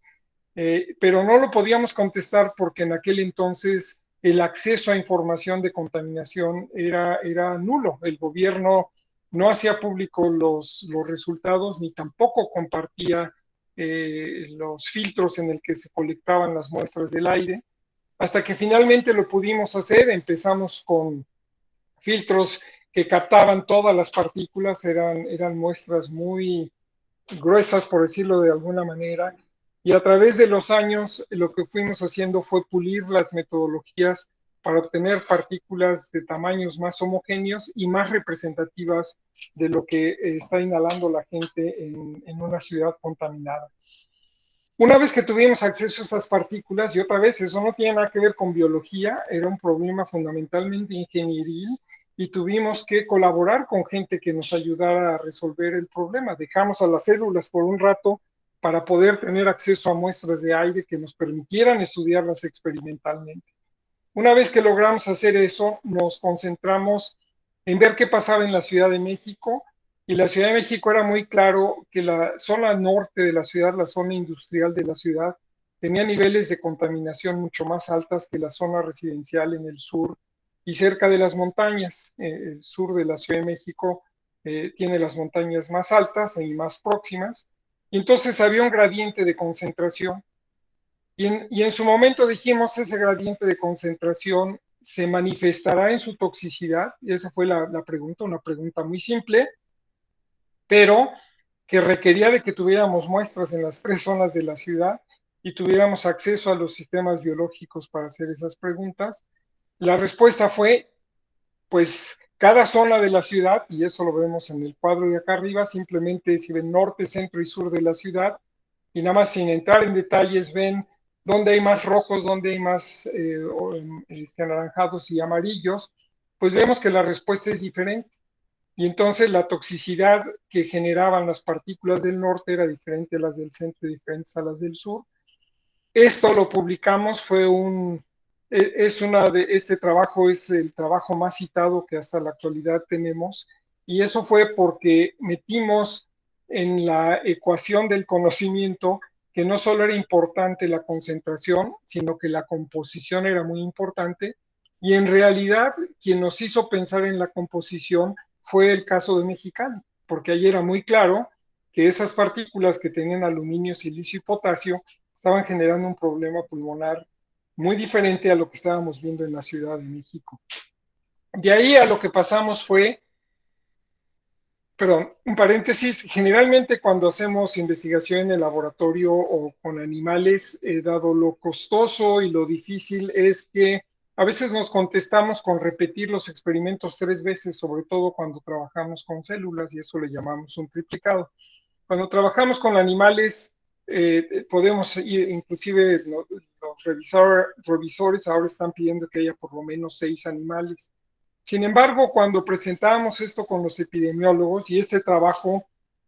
pero no lo podíamos contestar porque en aquel entonces el acceso a información de contaminación era nulo. El gobierno no hacía público los resultados ni tampoco compartía los filtros en el que se colectaban las muestras del aire. Hasta que finalmente lo pudimos hacer, empezamos con filtros que captaban todas las partículas, eran muestras muy gruesas, por decirlo de alguna manera, y a través de los años lo que fuimos haciendo fue pulir las metodologías para obtener partículas de tamaños más homogéneos y más representativas de lo que está inhalando la gente en una ciudad contaminada. Una vez que tuvimos acceso a esas partículas, y otra vez, eso no tiene nada que ver con biología, era un problema fundamentalmente ingenieril, y tuvimos que colaborar con gente que nos ayudara a resolver el problema. Dejamos a las células por un rato para poder tener acceso a muestras de aire que nos permitieran estudiarlas experimentalmente. Una vez que logramos hacer eso, nos concentramos en ver qué pasaba en la Ciudad de México, y la Ciudad de México era muy claro que la zona norte de la ciudad, la zona industrial de la ciudad, tenía niveles de contaminación mucho más altas que la zona residencial en el sur y cerca de las montañas. El sur de la Ciudad de México tiene las montañas más altas y más próximas, y entonces había un gradiente de concentración. Y en su momento dijimos, ese gradiente de concentración se manifestará en su toxicidad, y esa fue la pregunta, una pregunta muy simple, pero que requería de que tuviéramos muestras en las 3 zonas de la ciudad y tuviéramos acceso a los sistemas biológicos para hacer esas preguntas. La respuesta fue, pues cada zona de la ciudad, y eso lo vemos en el cuadro de acá arriba, simplemente si ven norte, centro y sur de la ciudad, y nada más sin entrar en detalles ven dónde hay más rojos, dónde hay más anaranjados y amarillos, pues vemos que la respuesta es diferente. Y entonces la toxicidad que generaban las partículas del norte era diferente a las del centro y diferentes a las del sur. Esto lo publicamos, este trabajo es el trabajo más citado que hasta la actualidad tenemos, y eso fue porque metimos en la ecuación del conocimiento que no solo era importante la concentración, sino que la composición era muy importante, y en realidad quien nos hizo pensar en la composición fue el caso de Mexicali, porque ahí era muy claro que esas partículas que tenían aluminio, silicio y potasio estaban generando un problema pulmonar muy diferente a lo que estábamos viendo en la Ciudad de México. De ahí a lo que pasamos fue, perdón, un paréntesis, generalmente cuando hacemos investigación en el laboratorio o con animales, dado lo costoso y lo difícil es que a veces nos contestamos con repetir los experimentos 3 veces, sobre todo cuando trabajamos con células, y eso le llamamos un triplicado. Cuando trabajamos con animales, podemos ir, inclusive los revisores ahora están pidiendo que haya por lo menos 6 animales. Sin embargo, cuando presentábamos esto con los epidemiólogos, y este trabajo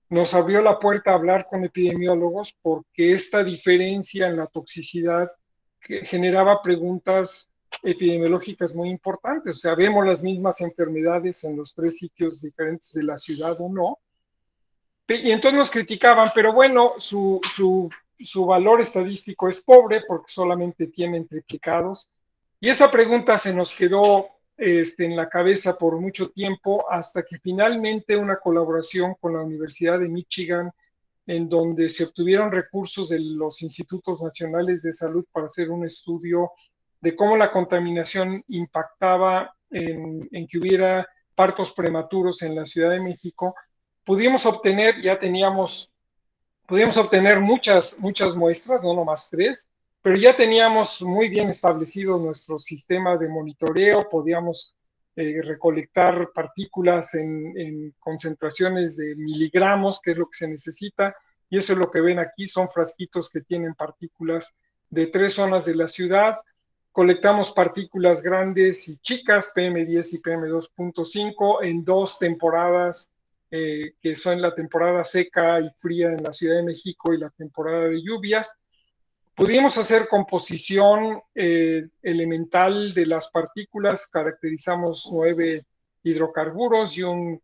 nos abrió la puerta a hablar con epidemiólogos, porque esta diferencia en la toxicidad generaba preguntas epidemiológicas muy importantes. O sea, vemos las mismas enfermedades en los 3 sitios diferentes de la ciudad o no. Y entonces nos criticaban, pero bueno, su valor estadístico es pobre porque solamente tienen triplicados. Y esa pregunta se nos quedó en la cabeza por mucho tiempo, hasta que finalmente una colaboración con la Universidad de Michigan, en donde se obtuvieron recursos de los Institutos Nacionales de Salud para hacer un estudio de cómo la contaminación impactaba en que hubiera partos prematuros en la Ciudad de México. Pudimos obtener, pudimos obtener muchas muestras, no nomás 3, pero ya teníamos muy bien establecido nuestro sistema de monitoreo, podíamos recolectar partículas en concentraciones de miligramos, que es lo que se necesita, y eso es lo que ven aquí, son frasquitos que tienen partículas de 3 zonas de la ciudad. Colectamos partículas grandes y chicas, PM10 y PM2.5, en 2 temporadas, que son la temporada seca y fría en la Ciudad de México y la temporada de lluvias. Pudimos hacer composición elemental de las partículas, caracterizamos 9 hidrocarburos y un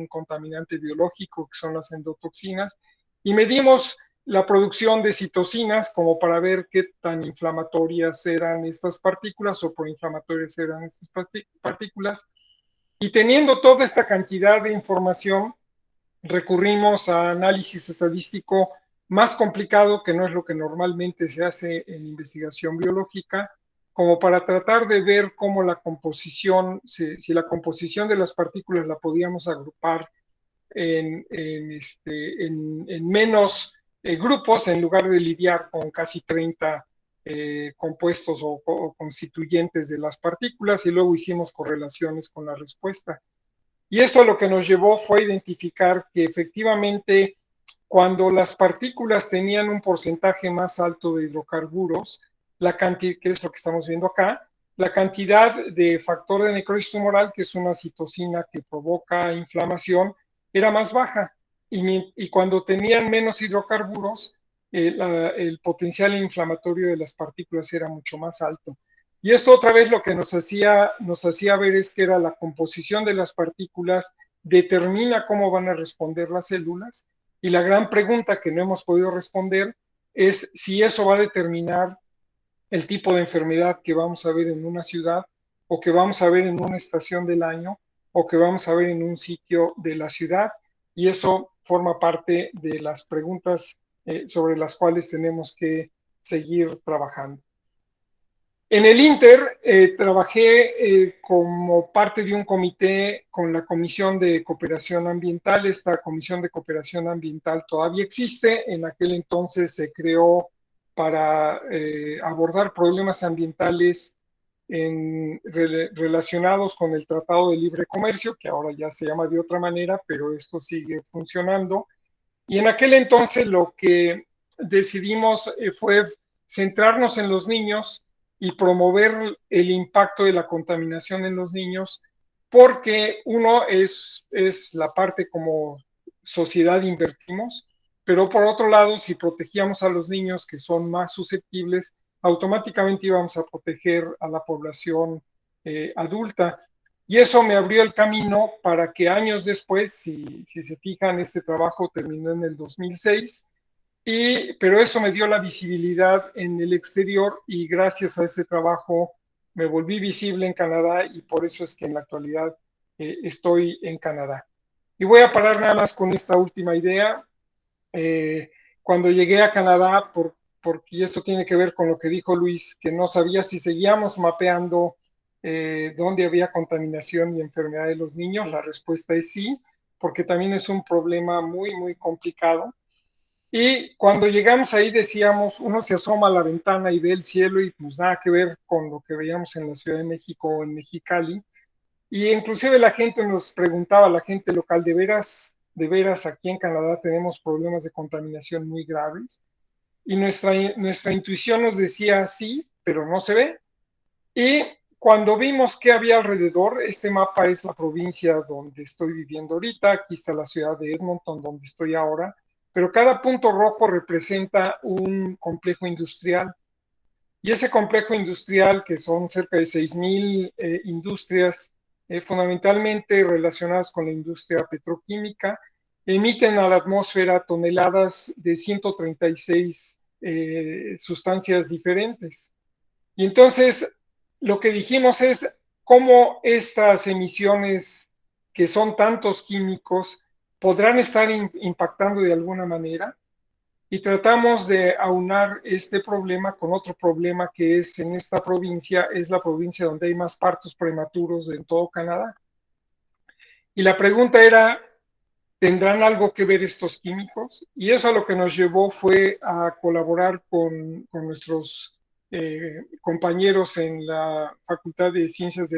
contaminante biológico, que son las endotoxinas, y medimos la producción de citocinas como para ver qué tan inflamatorias eran estas partículas o proinflamatorias eran estas partículas. Y teniendo toda esta cantidad de información, recurrimos a análisis estadístico más complicado, que no es lo que normalmente se hace en investigación biológica, como para tratar de ver cómo la composición, si la composición de las partículas la podíamos agrupar en menos grupos, en lugar de lidiar con casi 30 compuestos o constituyentes de las partículas, y luego hicimos correlaciones con la respuesta. Y esto lo que nos llevó fue identificar que efectivamente, cuando las partículas tenían un porcentaje más alto de hidrocarburos, la cantidad, que es lo que estamos viendo acá, la cantidad de factor de necrosis tumoral, que es una citocina que provoca inflamación, era más baja. Y cuando tenían menos hidrocarburos, el potencial inflamatorio de las partículas era mucho más alto. Y esto otra vez lo que nos hacía ver es que era la composición de las partículas determina cómo van a responder las células, y la gran pregunta que no hemos podido responder es si eso va a determinar el tipo de enfermedad que vamos a ver en una ciudad, o que vamos a ver en una estación del año, o que vamos a ver en un sitio de la ciudad, y eso forma parte de las preguntas sobre las cuales tenemos que seguir trabajando. En el Inter trabajé como parte de un comité con la Comisión de Cooperación Ambiental. Esta Comisión de Cooperación Ambiental todavía existe. En aquel entonces se creó para abordar problemas ambientales relacionados con el Tratado de Libre Comercio, que ahora ya se llama de otra manera, pero esto sigue funcionando. Y en aquel entonces lo que decidimos fue centrarnos en los niños y promover el impacto de la contaminación en los niños, porque uno es la parte como sociedad invertimos, pero por otro lado, si protegíamos a los niños, que son más susceptibles, automáticamente íbamos a proteger a la población adulta. Y eso me abrió el camino para que años después, si se fijan, este trabajo terminó en el 2006, pero eso me dio la visibilidad en el exterior, y gracias a ese trabajo me volví visible en Canadá, y por eso es que en la actualidad estoy en Canadá. Y voy a parar nada más con esta última idea. Cuando llegué a Canadá, porque esto tiene que ver con lo que dijo Luis, que no sabía si seguíamos mapeando dónde había contaminación y enfermedad de los niños, la respuesta es sí, porque también es un problema muy, muy complicado. Y cuando llegamos ahí decíamos, uno se asoma a la ventana y ve el cielo y pues nada que ver con lo que veíamos en la Ciudad de México o en Mexicali. Y inclusive la gente nos preguntaba, la gente local, de veras aquí en Canadá tenemos problemas de contaminación muy graves. y nuestra intuición nos decía sí, pero no se ve. Y cuando vimos qué había alrededor, este mapa es la provincia donde estoy viviendo ahorita, aquí está la ciudad de Edmonton, donde estoy ahora, pero cada punto rojo representa un complejo industrial. Y ese complejo industrial, que son cerca de 6,000 industrias, fundamentalmente relacionadas con la industria petroquímica, emiten a la atmósfera toneladas de 136 sustancias diferentes. Y entonces lo que dijimos es cómo estas emisiones, que son tantos químicos, podrán estar impactando de alguna manera. Y tratamos de aunar este problema con otro problema que es en esta provincia, es la provincia donde hay más partos prematuros en todo Canadá. Y la pregunta era, ¿tendrán algo que ver estos químicos? Y eso a lo que nos llevó fue a colaborar con nuestros compañeros en la Facultad de Ciencias,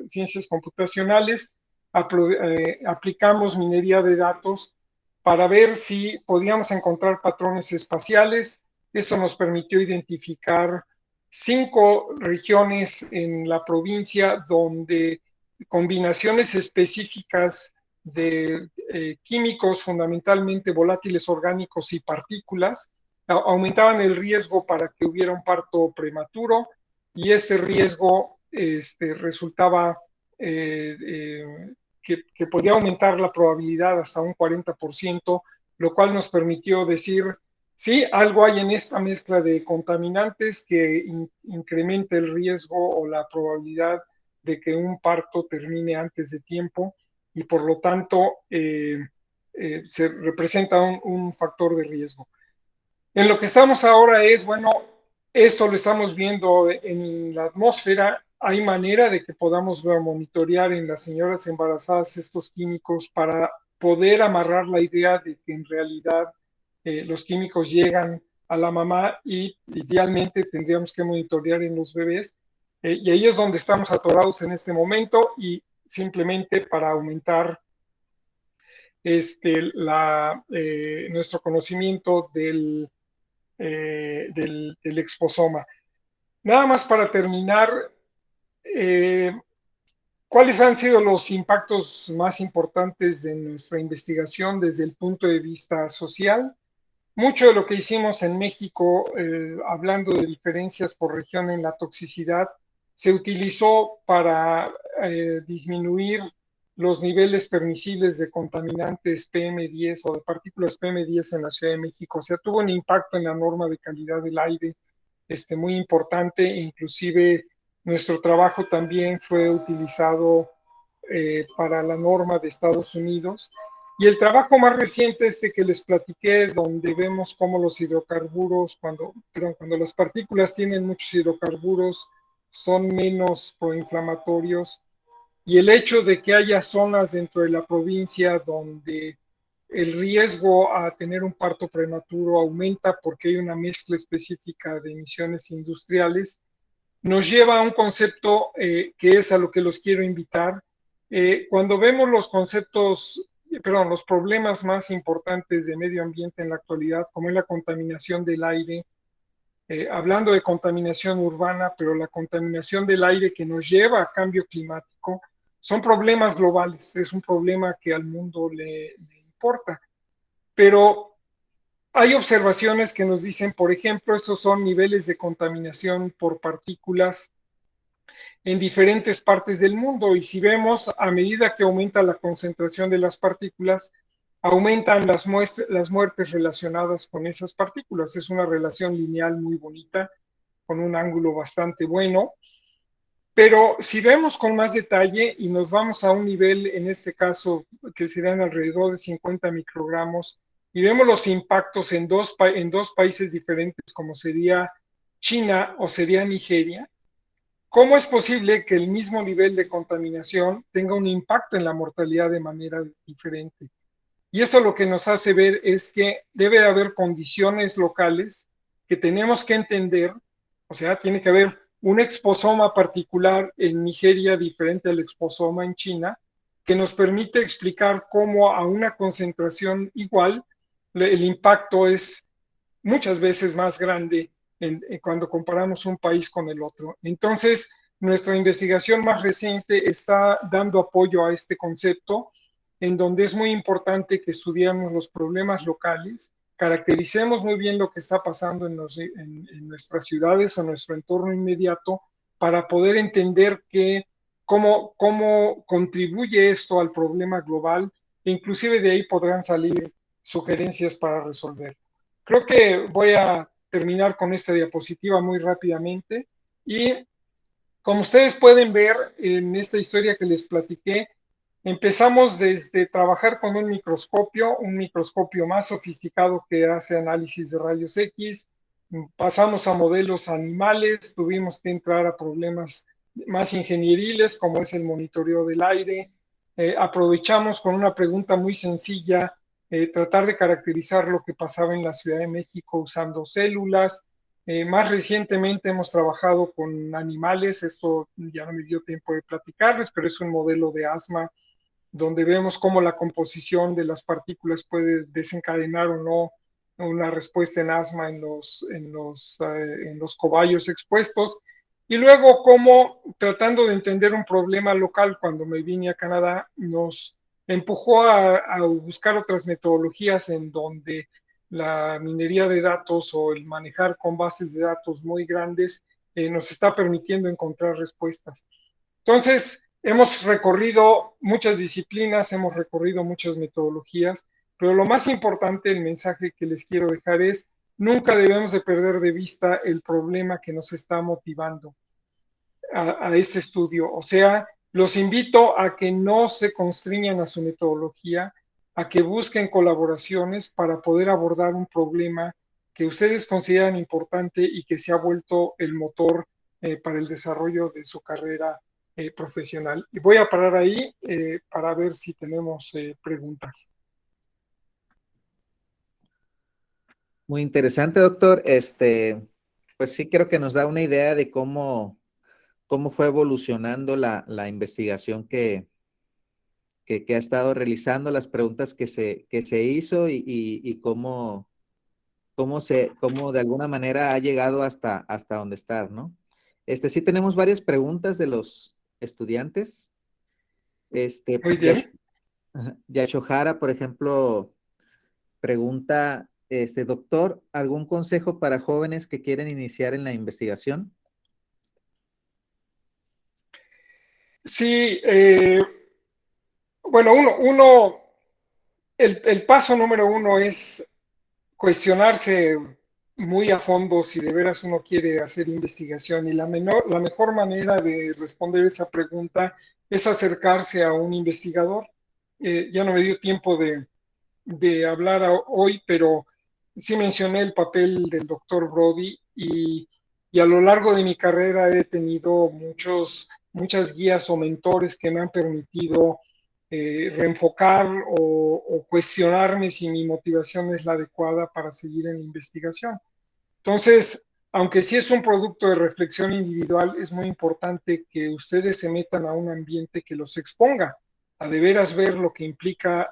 Ciencias Computacionales. Aplicamos minería de datos para ver si podíamos encontrar patrones espaciales. Eso nos permitió identificar 5 regiones en la provincia donde combinaciones específicas de químicos, fundamentalmente volátiles orgánicos y partículas, aumentaban el riesgo para que hubiera un parto prematuro, y ese riesgo resultaba que podía aumentar la probabilidad hasta un 40%, lo cual nos permitió decir, sí, algo hay en esta mezcla de contaminantes que incrementa el riesgo o la probabilidad de que un parto termine antes de tiempo, y por lo tanto se representa un factor de riesgo. En lo que estamos ahora es, bueno, esto lo estamos viendo en la atmósfera. Hay manera de que podamos monitorear en las señoras embarazadas estos químicos para poder amarrar la idea de que en realidad los químicos llegan a la mamá, y idealmente tendríamos que monitorear en los bebés. Y ahí es donde estamos atorados en este momento, y simplemente para aumentar nuestro conocimiento del exposoma. Nada más para terminar, eh, ¿cuáles han sido los impactos más importantes de nuestra investigación desde el punto de vista social? Mucho de lo que hicimos en México, hablando de diferencias por región en la toxicidad, se utilizó para disminuir los niveles permisibles de contaminantes PM10 o de partículas PM10 en la Ciudad de México. O sea, tuvo un impacto en la norma de calidad del aire muy importante. Inclusive nuestro trabajo también fue utilizado para la norma de Estados Unidos. Y el trabajo más reciente, que les platiqué, donde vemos cómo los hidrocarburos, cuando las partículas tienen muchos hidrocarburos, son menos proinflamatorios. Y el hecho de que haya zonas dentro de la provincia donde el riesgo a tener un parto prematuro aumenta porque hay una mezcla específica de emisiones industriales, nos lleva a un concepto que es a lo que los quiero invitar. Cuando vemos los problemas más importantes de medio ambiente en la actualidad, como es la contaminación del aire, hablando de contaminación urbana, pero la contaminación del aire que nos lleva a cambio climático, son problemas globales, es un problema que al mundo le importa. Pero hay observaciones que nos dicen, por ejemplo, estos son niveles de contaminación por partículas en diferentes partes del mundo, y si vemos, a medida que aumenta la concentración de las partículas, aumentan las muertes relacionadas con esas partículas. Es una relación lineal muy bonita, con un ángulo bastante bueno. Pero si vemos con más detalle y nos vamos a un nivel, en este caso, que serían alrededor de 50 microgramos, y vemos los impactos en dos países diferentes, como sería China o sería Nigeria, ¿cómo es posible que el mismo nivel de contaminación tenga un impacto en la mortalidad de manera diferente? Y esto lo que nos hace ver es que debe haber condiciones locales que tenemos que entender. O sea, tiene que haber un exposoma particular en Nigeria diferente al exposoma en China, que nos permite explicar cómo a una concentración igual el impacto es muchas veces más grande cuando comparamos un país con el otro. Entonces, nuestra investigación más reciente está dando apoyo a este concepto, en donde es muy importante que estudiemos los problemas locales, caractericemos muy bien lo que está pasando en nuestras ciudades o nuestro entorno inmediato para poder entender cómo contribuye esto al problema global e inclusive de ahí podrán salir sugerencias para resolver. Creo que voy a terminar con esta diapositiva muy rápidamente y como ustedes pueden ver en esta historia que les platiqué, empezamos desde trabajar con un microscopio más sofisticado que hace análisis de rayos X, pasamos a modelos animales, tuvimos que entrar a problemas más ingenieriles como es el monitoreo del aire, aprovechamos con una pregunta muy sencilla, tratar de caracterizar lo que pasaba en la Ciudad de México usando células. Más recientemente hemos trabajado con animales, esto ya no me dio tiempo de platicarles, pero es un modelo de asma donde vemos cómo la composición de las partículas puede desencadenar o no una respuesta en asma en los cobayos expuestos. Y luego cómo, tratando de entender un problema local cuando me vine a Canadá, nos empujó a buscar otras metodologías en donde la minería de datos o el manejar con bases de datos muy grandes nos está permitiendo encontrar respuestas. Entonces, hemos recorrido muchas disciplinas, hemos recorrido muchas metodologías, pero lo más importante, el mensaje que les quiero dejar es, nunca debemos de perder de vista el problema que nos está motivando a este estudio. O sea, los invito a que no se constriñan a su metodología, a que busquen colaboraciones para poder abordar un problema que ustedes consideran importante y que se ha vuelto el motor para el desarrollo de su carrera profesional. Y voy a parar ahí para ver si tenemos preguntas. Muy interesante, doctor. Pues sí, creo que nos da una idea de cómo fue evolucionando la investigación que ha estado realizando, las preguntas que se hizo y cómo de alguna manera ha llegado hasta donde está, ¿no? Sí tenemos varias preguntas de los estudiantes. Muy bien. Yashohara, por ejemplo, pregunta, doctor, ¿algún consejo para jóvenes que quieren iniciar en la investigación? Sí, bueno, el paso número uno es cuestionarse muy a fondo si de veras uno quiere hacer investigación y la mejor manera de responder esa pregunta es acercarse a un investigador. Ya no me dio tiempo de hablar hoy, pero sí mencioné el papel del doctor Brody y a lo largo de mi carrera he tenido muchas guías o mentores que me han permitido reenfocar o cuestionarme si mi motivación es la adecuada para seguir en la investigación. Entonces, aunque sí es un producto de reflexión individual, es muy importante que ustedes se metan a un ambiente que los exponga a de veras ver lo que implica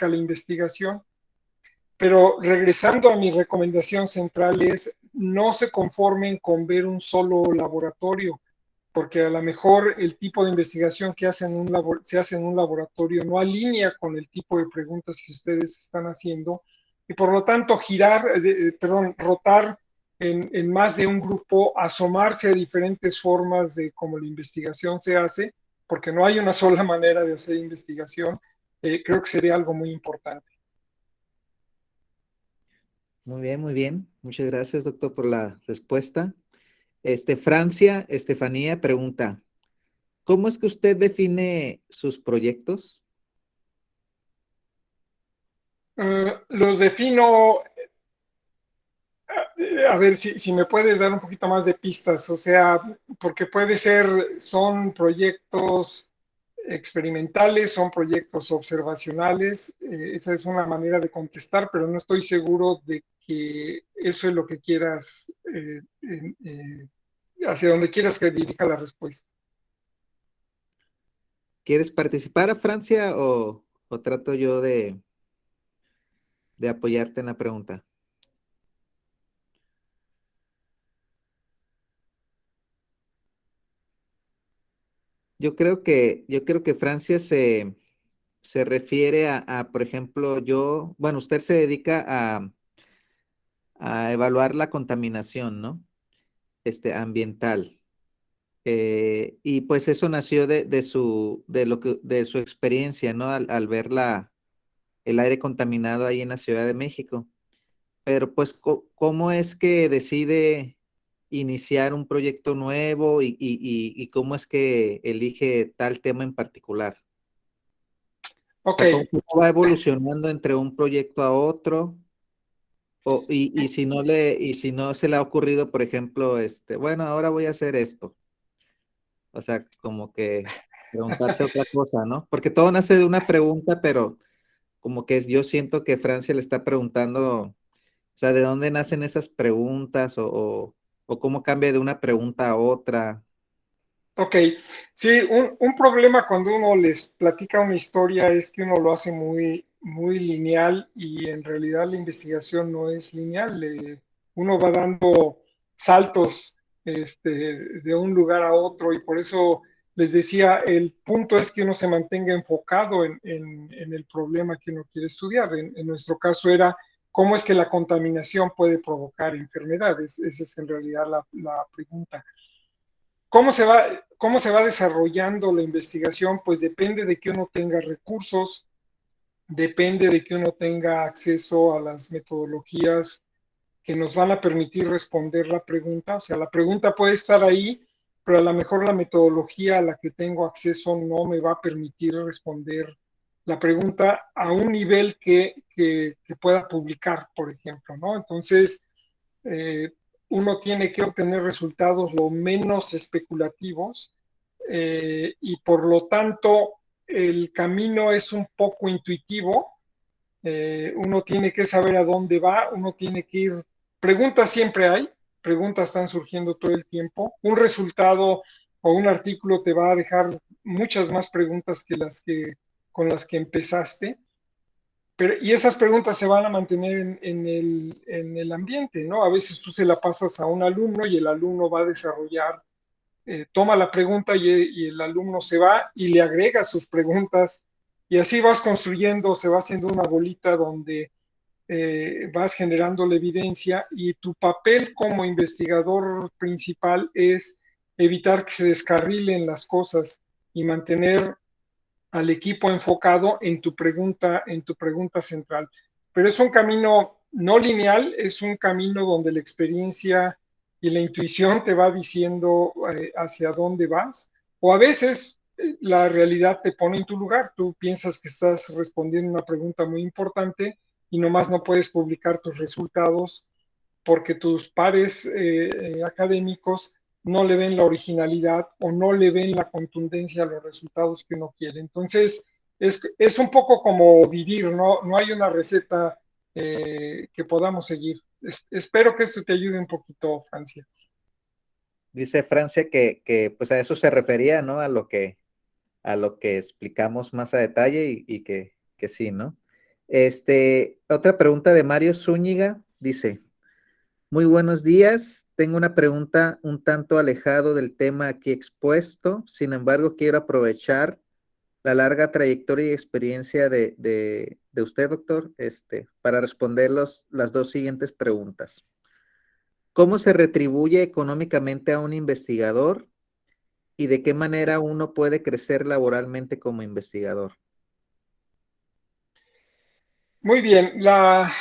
la investigación. Pero regresando a mi recomendación central es no se conformen con ver un solo laboratorio, porque a lo mejor el tipo de investigación que se hace en un laboratorio no alinea con el tipo de preguntas que ustedes están haciendo y por lo tanto rotar en más de un grupo, asomarse a diferentes formas de cómo la investigación se hace, porque no hay una sola manera de hacer investigación, creo que sería algo muy importante. Muy bien, muy bien. Muchas gracias, doctor, por la respuesta. Francia, Estefanía pregunta, ¿cómo es que usted define sus proyectos? Los defino, a ver si me puedes dar un poquito más de pistas, o sea, porque son proyectos experimentales, son proyectos observacionales, esa es una manera de contestar, pero no estoy seguro de que eso es lo que quieras, hacia donde quieras que dirija la respuesta. ¿Quieres participar a Francia o trato yo de apoyarte en la pregunta? yo creo que Francia se refiere por ejemplo, bueno, usted se dedica a evaluar la contaminación, ¿no? Ambiental. Y pues eso nació de su experiencia, ¿no? Al ver el aire contaminado ahí en la Ciudad de México. Pero pues, ¿cómo es que decide iniciar un proyecto nuevo y cómo es que elige tal tema en particular? O Ok, sea, ¿cómo va evolucionando entre un proyecto a otro? Y si no se le ha ocurrido, por ejemplo, bueno, ahora voy a hacer esto. O sea, como que preguntarse otra cosa, ¿no? Porque todo nace de una pregunta, pero como que yo siento que Francia le está preguntando, o sea, ¿de dónde nacen esas preguntas o cómo cambia de una pregunta a otra? ok. Sí, un problema cuando uno les platica una historia es que uno lo hace muy, muy lineal y en realidad la investigación no es lineal. Uno va dando saltos de un lugar a otro y por eso les decía, el punto es que uno se mantenga enfocado en el problema que uno quiere estudiar. En nuestro caso era cómo es que la contaminación puede provocar enfermedades. Esa es en realidad la pregunta. ¿Cómo se va desarrollando la investigación? Pues depende de que uno tenga recursos, depende de que uno tenga acceso a las metodologías que nos van a permitir responder la pregunta. O sea, la pregunta puede estar ahí, pero a lo mejor la metodología a la que tengo acceso no me va a permitir responder la pregunta a un nivel que pueda publicar, por ejemplo, ¿no? Entonces, eh, uno tiene que obtener resultados lo menos especulativos y por lo tanto el camino es un poco intuitivo. Uno tiene que saber a dónde va, uno tiene que ir. Preguntas siempre hay, preguntas están surgiendo todo el tiempo. Un resultado o un artículo te va a dejar muchas más preguntas que las que con las que empezaste. Pero, y esas preguntas se van a mantener en el ambiente, ¿no? A veces tú se la pasas a un alumno y el alumno va a desarrollar, toma la pregunta y el alumno se va y le agrega sus preguntas y así vas construyendo, se va haciendo una bolita donde vas generando la evidencia y tu papel como investigador principal es evitar que se descarrilen las cosas y mantener al equipo enfocado en tu pregunta central. Pero es un camino no lineal, es un camino donde la experiencia y la intuición te va diciendo hacia dónde vas, o a veces la realidad te pone en tu lugar, tú piensas que estás respondiendo una pregunta muy importante y nomás no puedes publicar tus resultados porque tus pares académicos no le ven la originalidad o no le ven la contundencia a los resultados que uno quiere. Entonces, es un poco como vivir, ¿no? No hay una receta que podamos seguir. Espero que esto te ayude un poquito, Francia. Dice Francia que pues a eso se refería, ¿no? A lo que explicamos más a detalle que sí, ¿no? Otra pregunta de Mario Zúñiga dice, muy buenos días, tengo una pregunta un tanto alejado del tema aquí expuesto, sin embargo quiero aprovechar la larga trayectoria y experiencia de usted, doctor, para responder las dos siguientes preguntas. ¿Cómo se retribuye económicamente a un investigador y de qué manera uno puede crecer laboralmente como investigador? Muy bien, la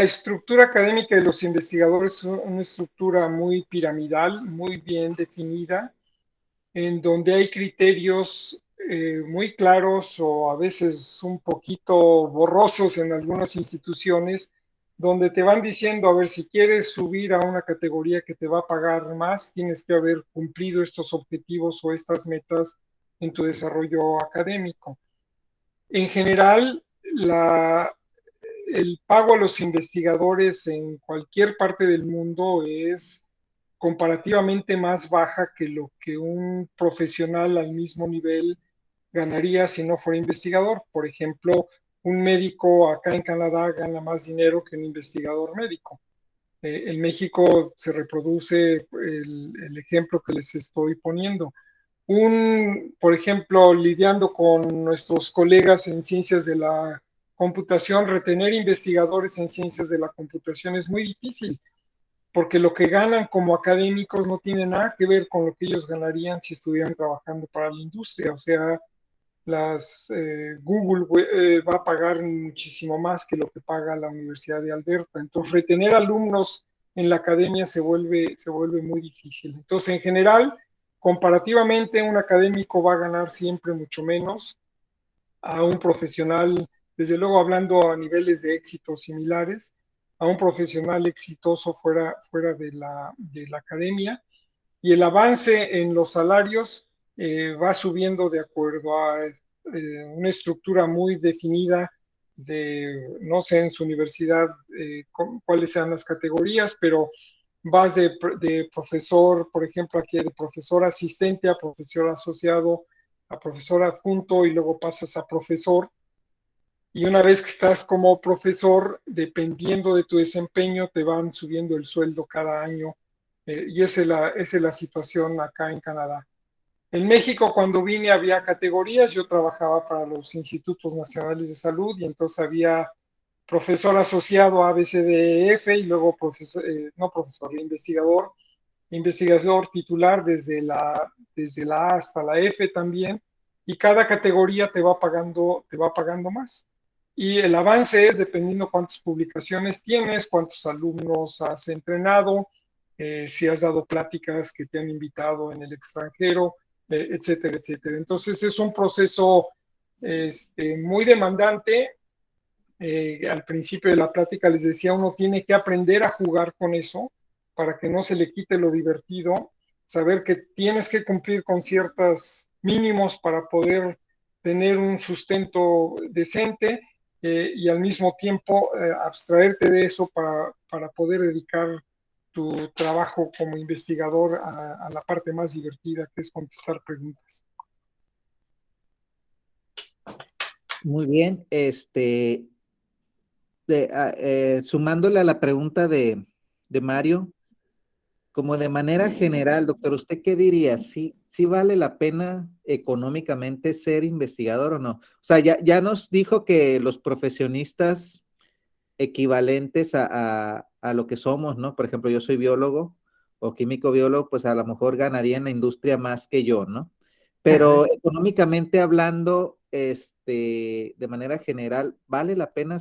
estructura académica de los investigadores es una estructura muy piramidal, muy bien definida, en donde hay criterios muy claros o a veces un poquito borrosos en algunas instituciones, donde te van diciendo, a ver, si quieres subir a una categoría que te va a pagar más, tienes que haber cumplido estos objetivos o estas metas en tu desarrollo académico. En general, el pago a los investigadores en cualquier parte del mundo es comparativamente más baja que lo que un profesional al mismo nivel ganaría si no fuera investigador. Por ejemplo, un médico acá en Canadá gana más dinero que un investigador médico. En México se reproduce el ejemplo que les estoy poniendo. por ejemplo, lidiando con nuestros colegas en ciencias de la computación, retener investigadores en ciencias de la computación es muy difícil, porque lo que ganan como académicos no tiene nada que ver con lo que ellos ganarían si estuvieran trabajando para la industria. O sea, Google va a pagar muchísimo más que lo que paga la Universidad de Alberta. Entonces, retener alumnos en la academia se vuelve muy difícil. Entonces, en general, comparativamente, un académico va a ganar siempre mucho menos a un profesional, desde luego hablando a niveles de éxito similares, a un profesional exitoso fuera de la academia, y el avance en los salarios va subiendo de acuerdo a una estructura muy definida de, no sé, en su universidad cuáles sean las categorías, pero vas de profesor, por ejemplo, aquí de profesor asistente a profesor asociado, a profesor adjunto y luego pasas a profesor. Y una vez que estás como profesor, dependiendo de tu desempeño, te van subiendo el sueldo cada año. Y esa es la situación acá en Canadá. En México, cuando vine, había categorías. Yo trabajaba para los Institutos Nacionales de Salud y entonces había profesor asociado a ABCDEF y luego profesor, no profesor, investigador, investigador titular desde la A hasta la F también, y cada categoría te va pagando más. Y el avance es dependiendo cuántas publicaciones tienes, cuántos alumnos has entrenado, si has dado pláticas que te han invitado en el extranjero, etcétera, etcétera. Entonces es un proceso muy demandante. Al principio de la plática les decía, uno tiene que aprender a jugar con eso para que no se le quite lo divertido, saber que tienes que cumplir con ciertos mínimos para poder tener un sustento decente y al mismo tiempo abstraerte de eso para poder dedicar tu trabajo como investigador a la parte más divertida, que es contestar preguntas. Muy bien, sumándole a la pregunta de Mario, como de manera general, doctor, ¿usted qué diría? ¿Sí vale la pena económicamente ser investigador o no? O sea, ya nos dijo que los profesionistas equivalentes a lo que somos, ¿no? Por ejemplo, yo soy biólogo o químico biólogo, pues a lo mejor ganaría en la industria más que yo, ¿no? Pero económicamente hablando, de manera general, ¿vale la pena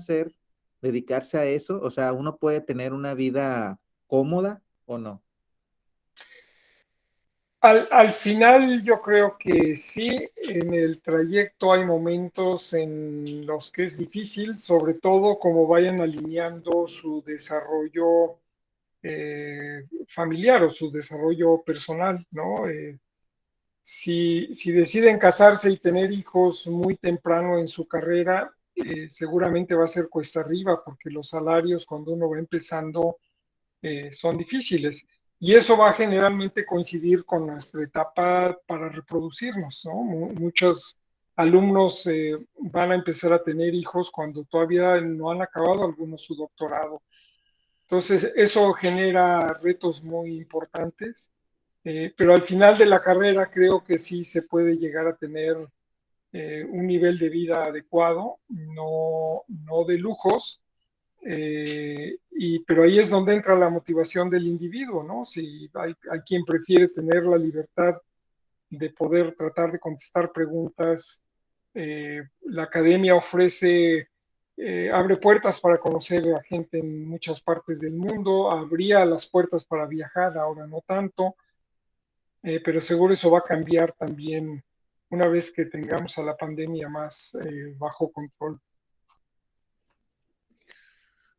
dedicarse a eso? O sea, ¿uno puede tener una vida cómoda o no? Al final yo creo que sí, en el trayecto hay momentos en los que es difícil, sobre todo como vayan alineando su desarrollo familiar o su desarrollo personal, ¿no? Si deciden casarse y tener hijos muy temprano en su carrera, seguramente va a ser cuesta arriba porque los salarios cuando uno va empezando son difíciles. Y eso va a generalmente coincidir con nuestra etapa para reproducirnos, ¿no? Muchos alumnos van a empezar a tener hijos cuando todavía no han acabado algunos su doctorado. Entonces, eso genera retos muy importantes, pero al final de la carrera creo que sí se puede llegar a tener un nivel de vida adecuado, no de lujos, pero ahí es donde entra la motivación del individuo, ¿no? Si hay quien prefiere tener la libertad de poder tratar de contestar preguntas, la academia ofrece, abre puertas para conocer a gente en muchas partes del mundo, abría las puertas para viajar, ahora no tanto, pero seguro eso va a cambiar también una vez que tengamos a la pandemia más bajo control.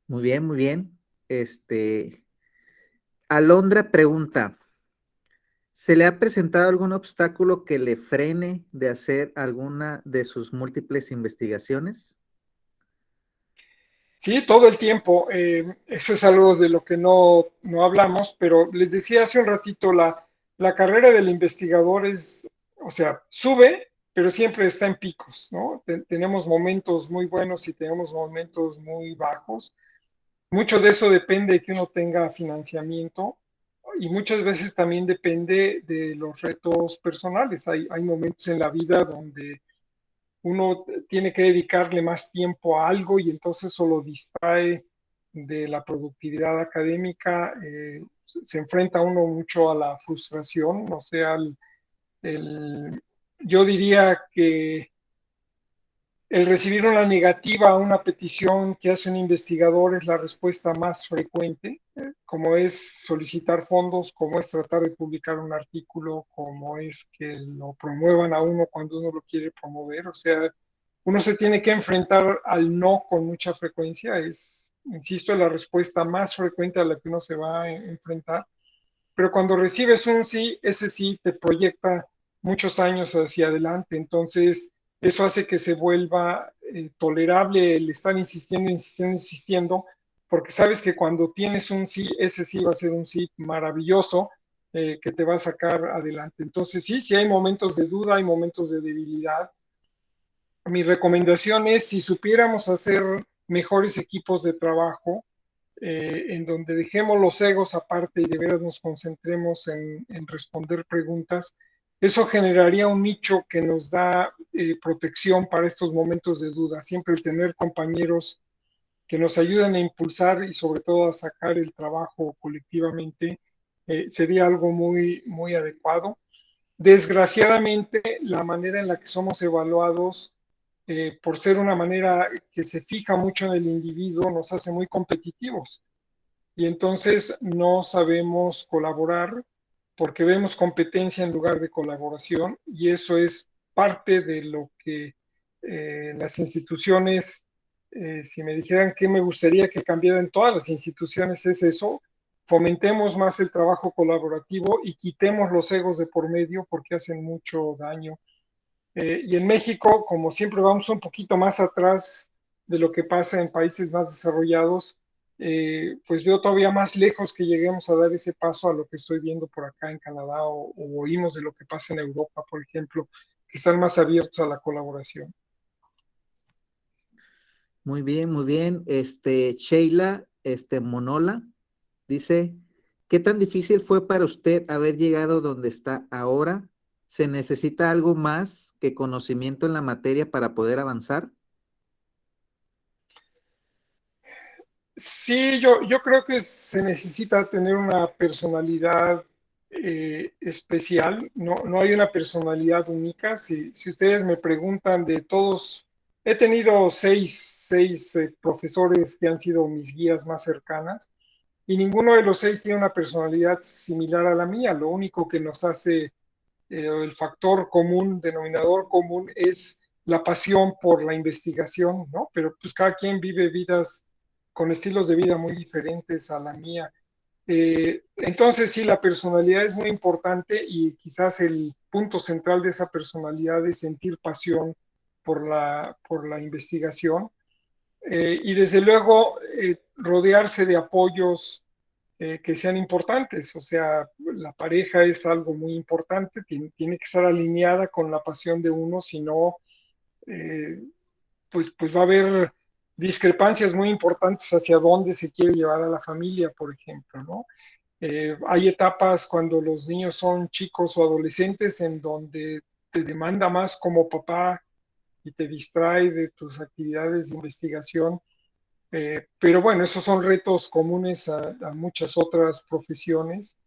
Muy bien, muy bien. Este, Alondra pregunta, ¿se le ha presentado algún obstáculo que le frene de hacer alguna de sus múltiples investigaciones? Sí, todo el tiempo. Eso es algo de lo que no hablamos, pero les decía hace un ratito, la carrera del investigador es, o sea, sube, pero siempre está en picos, ¿no? Tenemos momentos muy buenos y tenemos momentos muy bajos. Mucho de eso depende de que uno tenga financiamiento. y muchas veces también depende de los retos personales. Hay momentos en la vida donde uno tiene que dedicarle más tiempo a algo y entonces eso lo distrae de la productividad académica. Se enfrenta uno mucho a la frustración, o sea, el, yo diría que el recibir una negativa a una petición que hace un investigador es la respuesta más frecuente, como es solicitar fondos, como es tratar de publicar un artículo, como es que lo promuevan a uno cuando uno lo quiere promover. O sea, uno se tiene que enfrentar al no con mucha frecuencia. Es, insisto, la respuesta más frecuente a la que uno se va a enfrentar. Pero cuando recibes un sí, ese sí te proyecta muchos años hacia adelante. Entonces, eso hace que se vuelva tolerable el estar insistiendo, insistiendo, insistiendo, porque sabes que cuando tienes un sí, ese sí va a ser un sí maravilloso que te va a sacar adelante. Entonces, sí, sí hay momentos de duda, hay momentos de debilidad. Mi recomendación es, si supiéramos hacer mejores equipos de trabajo, en donde dejemos los egos aparte y de veras nos concentremos en responder preguntas, eso generaría un nicho que nos da protección para estos momentos de duda. Siempre el tener compañeros que nos ayuden a impulsar y sobre todo a sacar el trabajo colectivamente sería algo muy, muy adecuado. Desgraciadamente, la manera en la que somos evaluados, por ser una manera que se fija mucho en el individuo, nos hace muy competitivos y entonces no sabemos colaborar porque vemos competencia en lugar de colaboración y eso es parte de lo que las instituciones, si me dijeran qué me gustaría que cambiara en todas las instituciones, es eso, fomentemos más el trabajo colaborativo y quitemos los egos de por medio porque hacen mucho daño. Y en México, como siempre, vamos un poquito más atrás de lo que pasa en países más desarrollados, pues veo todavía más lejos que lleguemos a dar ese paso a lo que estoy viendo por acá en Canadá o oímos de lo que pasa en Europa, por ejemplo, que están más abiertos a la colaboración. Muy bien, muy bien. Sheila, Monola, dice, ¿qué tan difícil fue para usted haber llegado donde está ahora? ¿Se necesita algo más que conocimiento en la materia para poder avanzar? Sí, yo creo que se necesita tener una personalidad especial, no hay una personalidad única. Si ustedes me preguntan de todos, he tenido seis profesores que han sido mis guías más cercanas y ninguno de los seis tiene una personalidad similar a la mía. Lo único que nos hace el factor común, denominador común, es la pasión por la investigación, ¿no? Pero pues cada quien vive vidas con estilos de vida muy diferentes a la mía. Entonces sí, la personalidad es muy importante y quizás el punto central de esa personalidad es sentir pasión por la investigación y desde luego rodearse de apoyos que sean importantes. O sea, la pareja es algo muy importante, tiene que estar alineada con la pasión de uno, si no, eh, pues va a haber discrepancias muy importantes hacia dónde se quiere llevar a la familia, por ejemplo, ¿no? Hay etapas cuando los niños son chicos o adolescentes en donde te demanda más como papá y te distrae de tus actividades de investigación. Pero bueno, esos son retos comunes a muchas otras profesiones.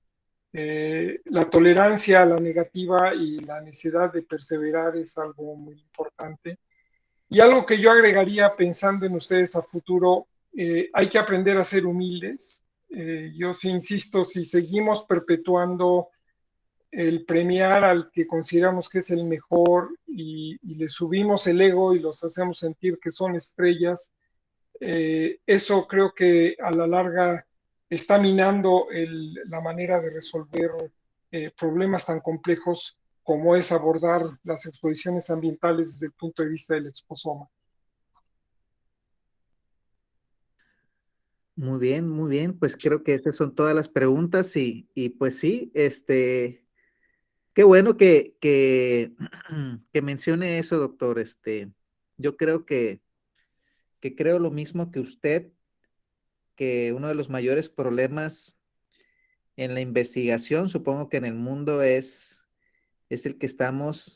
La tolerancia a la negativa y la necesidad de perseverar es algo muy importante. Y algo que yo agregaría pensando en ustedes a futuro, hay que aprender a ser humildes. Yo sí insisto, si seguimos perpetuando el premiar al que consideramos que es el mejor y le subimos el ego y los hacemos sentir que son estrellas, eso creo que a la larga está minando la manera de resolver problemas tan complejos como es abordar las exposiciones ambientales desde el punto de vista del exposoma. Muy bien, pues creo que esas son todas las preguntas y pues sí, qué bueno que mencione eso, doctor. Yo creo que creo lo mismo que usted, que uno de los mayores problemas en la investigación, supongo que en el mundo es el que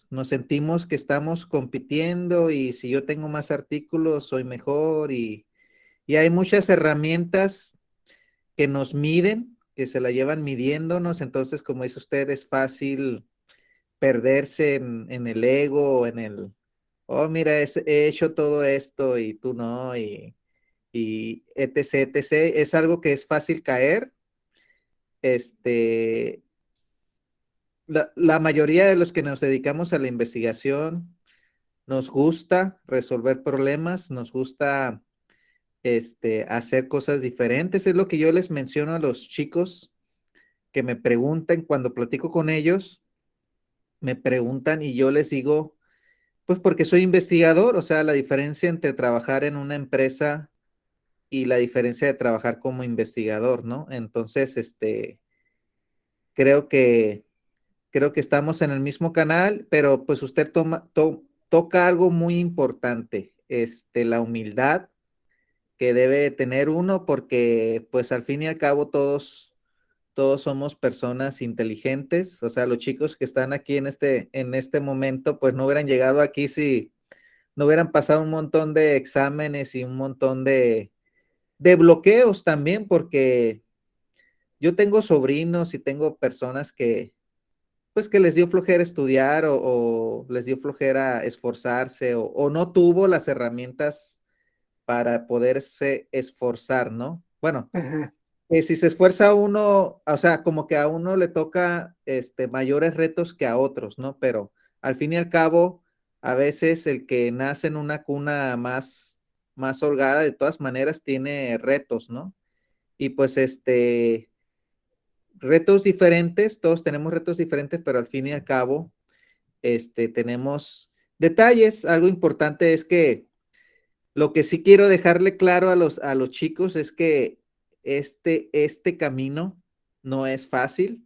nos sentimos que estamos compitiendo y si yo tengo más artículos, soy mejor y hay muchas herramientas que nos miden, que se la llevan midiéndonos, entonces, como dice usted, es fácil perderse en el ego, oh, mira, he hecho todo esto y tú no, y etc., etc. Es algo que es fácil caer. Este, la mayoría de los que nos dedicamos a la investigación nos gusta resolver problemas, nos gusta hacer cosas diferentes. Es lo que yo les menciono a los chicos que me preguntan cuando platico con ellos, me preguntan y yo les digo, pues porque soy investigador, o sea, la diferencia entre trabajar en una empresa y la diferencia de trabajar como investigador, ¿no? Entonces, creo que creo que estamos en el mismo canal, pero pues usted toca algo muy importante, la humildad que debe tener uno, porque pues al fin y al cabo todos somos personas inteligentes, o sea, los chicos que están aquí en este momento, pues no hubieran llegado aquí si no hubieran pasado un montón de exámenes y un montón de bloqueos también, porque yo tengo sobrinos y tengo personas pues que les dio flojera estudiar o les dio flojera esforzarse o no tuvo las herramientas para poderse esforzar, ¿no? Bueno, Ujú. si se esfuerza uno, o sea, como que a uno le toca mayores retos que a otros, ¿no? Pero al fin y al cabo, a veces el que nace en una cuna más holgada, de todas maneras, tiene retos, ¿no? Y pues retos diferentes, todos tenemos retos diferentes, pero al fin y al cabo, tenemos detalles. Algo importante es que lo que sí quiero dejarle claro a los chicos es que este camino no es fácil.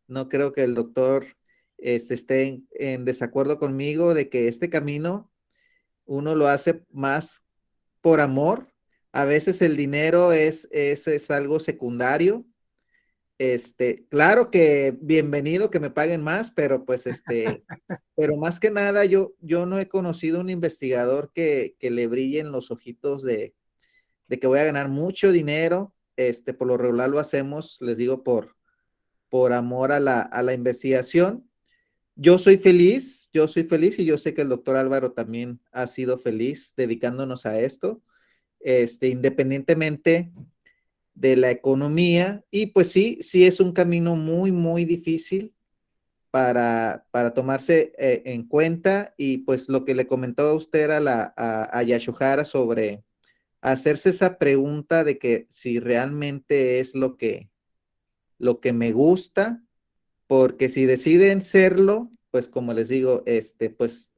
No creo que el doctor esté en desacuerdo conmigo de que este camino uno lo hace más por amor. A veces el dinero es algo secundario. Claro que bienvenido que me paguen más, pero pues pero más que nada yo no he conocido un investigador que le brillen los ojitos de que voy a ganar mucho dinero. Por lo regular lo hacemos, les digo, por amor a la investigación. Yo soy feliz y yo sé que el doctor Álvaro también ha sido feliz dedicándonos a esto, independientemente de la economía. Y pues sí, sí es un camino muy, muy difícil para tomarse en cuenta. Y pues lo que le comentó a usted a Yashohara sobre hacerse esa pregunta de que si realmente es lo que me gusta, porque si deciden serlo, pues como les digo, pues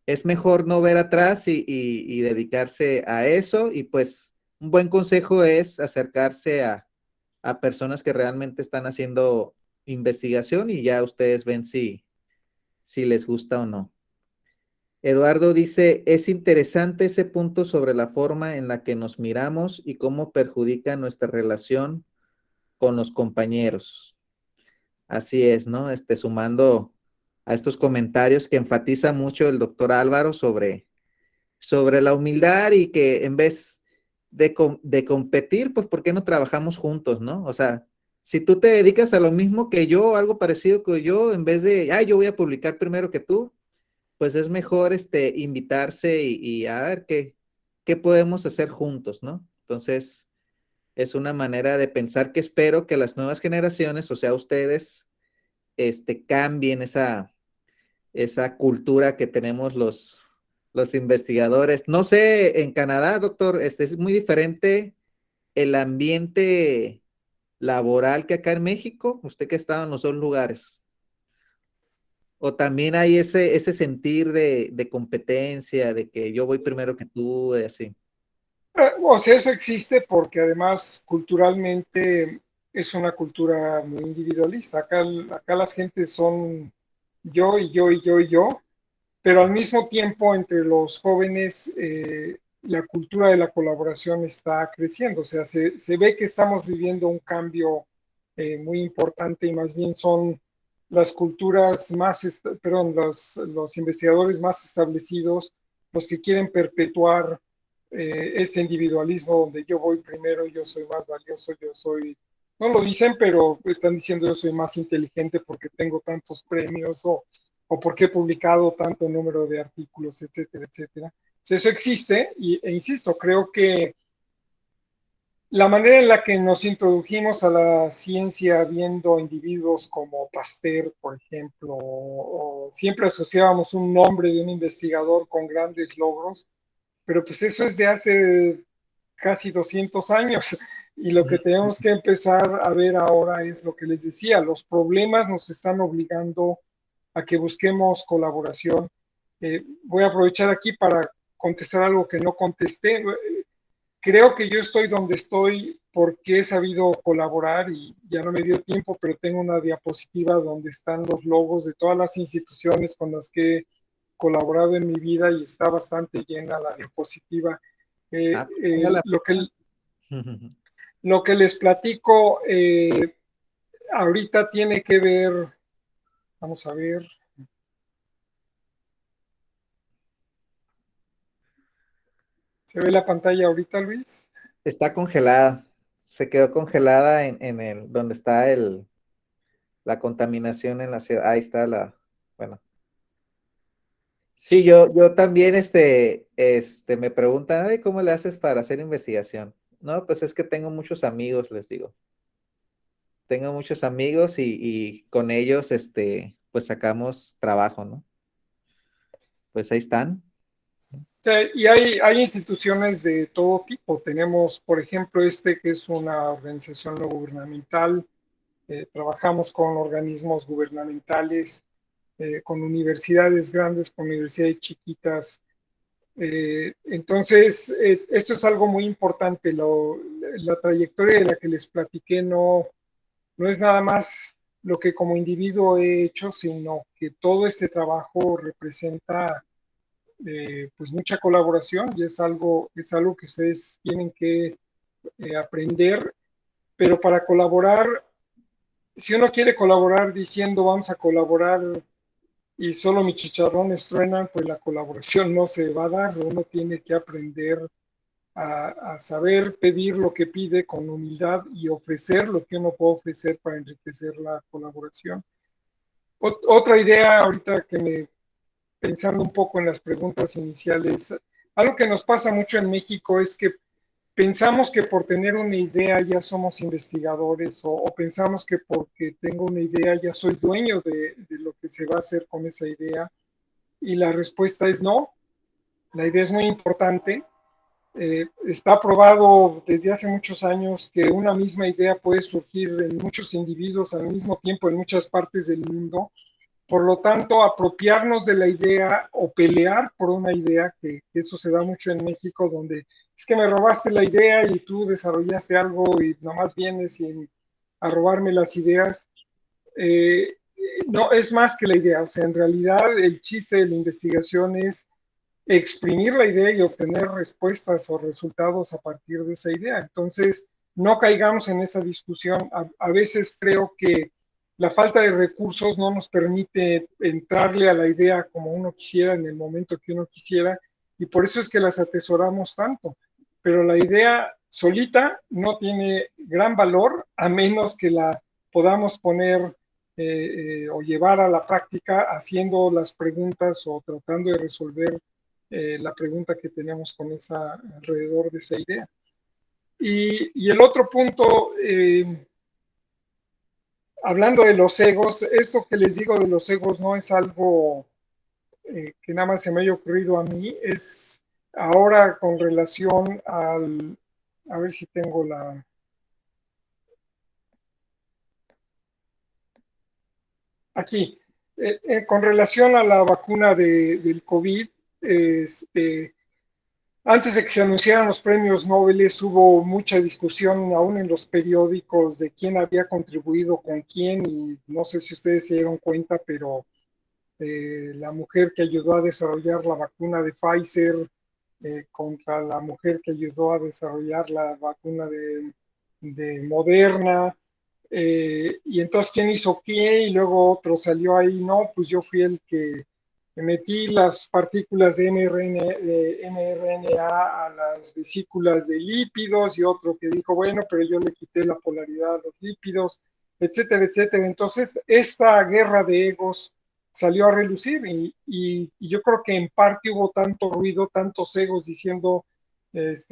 es mejor no ver atrás y dedicarse a eso. Y pues un buen consejo es acercarse a personas que realmente están haciendo investigación y ya ustedes ven si les gusta o no. Eduardo dice, es interesante ese punto sobre la forma en la que nos miramos y cómo perjudica nuestra relación con los compañeros. Así es, ¿no? Sumando a estos comentarios que enfatiza mucho el doctor Álvaro sobre la humildad y que en vez de competir, pues ¿por qué no trabajamos juntos, no? O sea, si tú te dedicas a lo mismo que yo, algo parecido que yo, en vez de, yo voy a publicar primero que tú, pues es mejor invitarse y a ver qué podemos hacer juntos, ¿no? Entonces, es una manera de pensar que espero que las nuevas generaciones, o sea, ustedes, cambien esa cultura que tenemos los investigadores. No sé, en Canadá, doctor, es muy diferente el ambiente laboral que acá en México, usted que ha estado en los dos lugares. O también hay ese sentir de competencia, de que yo voy primero que tú, así. O sea, eso existe porque además culturalmente es una cultura muy individualista. Acá las gentes son yo y yo y yo y yo, pero al mismo tiempo entre los jóvenes la cultura de la colaboración está creciendo. O sea, se ve que estamos viviendo un cambio muy importante y más bien son las culturas más, perdón, los investigadores más establecidos los que quieren perpetuar este individualismo donde yo voy primero, yo soy más valioso, yo soy, no lo dicen, pero están diciendo yo soy más inteligente porque tengo tantos premios o porque he publicado tanto número de artículos, etcétera, etcétera. Eso existe e insisto, creo que la manera en la que nos introdujimos a la ciencia viendo individuos como Pasteur, por ejemplo, o siempre asociábamos un nombre de un investigador con grandes logros, pero pues eso es de hace casi 200 años y lo que tenemos que empezar a ver ahora es lo que les decía, los problemas nos están obligando a que busquemos colaboración. Voy a aprovechar aquí para contestar algo que no contesté. Creo que yo estoy donde estoy porque he sabido colaborar y ya no me dio tiempo, pero tengo una diapositiva donde están los logos de todas las instituciones con las que he colaborado en mi vida y está bastante llena la diapositiva. Eh, Ah, pues, eh, póngala. lo, que, lo que les platico ahorita tiene que ver, vamos a ver, ¿se ve la pantalla ahorita, Luis? Está congelada. Se quedó congelada en el, donde está la contaminación en la ciudad. Ahí está bueno. Sí, yo también, me preguntan: "Ay, ¿cómo le haces para hacer investigación?". No, pues es que tengo muchos amigos, les digo. Tengo muchos amigos y con ellos, pues sacamos trabajo, ¿no? Pues ahí están. Y hay instituciones de todo tipo. Tenemos, por ejemplo, que es una organización no gubernamental. Trabajamos con organismos gubernamentales, con universidades grandes, con universidades chiquitas. Entonces, esto es algo muy importante. La trayectoria de la que les platiqué no es nada más lo que como individuo he hecho, sino que todo este trabajo representa pues mucha colaboración y es algo que ustedes tienen que aprender, pero para colaborar, si uno quiere colaborar diciendo vamos a colaborar y solo mis chicharrones truenan, pues la colaboración no se va a dar, uno tiene que aprender a saber pedir lo que pide con humildad y ofrecer lo que uno puede ofrecer para enriquecer la colaboración. Otra idea ahorita pensando un poco en las preguntas iniciales, algo que nos pasa mucho en México es que pensamos que por tener una idea ya somos investigadores o pensamos que porque tengo una idea ya soy dueño de lo que se va a hacer con esa idea. Y la respuesta es no. La idea es muy importante. Está probado desde hace muchos años que una misma idea puede surgir en muchos individuos al mismo tiempo en muchas partes del mundo. Por lo tanto, apropiarnos de la idea o pelear por una idea, que eso se da mucho en México, donde es que me robaste la idea y tú desarrollaste algo y nomás vienes a robarme las ideas. No, es más que la idea. O sea, en realidad el chiste de la investigación es exprimir la idea y obtener respuestas o resultados a partir de esa idea. Entonces, no caigamos en esa discusión. A veces creo que la falta de recursos no nos permite entrarle a la idea como uno quisiera en el momento que uno quisiera y por eso es que las atesoramos tanto. Pero la idea solita no tiene gran valor a menos que la podamos poner o llevar a la práctica haciendo las preguntas o tratando de resolver la pregunta que teníamos con alrededor de esa idea. Y el otro punto, hablando de los egos, esto que les digo de los egos no es algo que nada más se me haya ocurrido a mí, es ahora con relación a ver si tengo aquí, con relación a la vacuna del COVID, este, antes de que se anunciaran los premios Nobel, hubo mucha discusión aún en los periódicos de quién había contribuido con quién y no sé si ustedes se dieron cuenta, pero la mujer que ayudó a desarrollar la vacuna de Pfizer contra la mujer que ayudó a desarrollar la vacuna de Moderna. Y entonces quién hizo qué, y luego otro salió ahí, no, pues yo fui el que metí las partículas de mRNA a las vesículas de lípidos, y otro que dijo, bueno, pero yo le quité la polaridad a los lípidos, etcétera, etcétera. Entonces, esta guerra de egos salió a relucir, y yo creo que en parte hubo tanto ruido, tantos egos diciendo,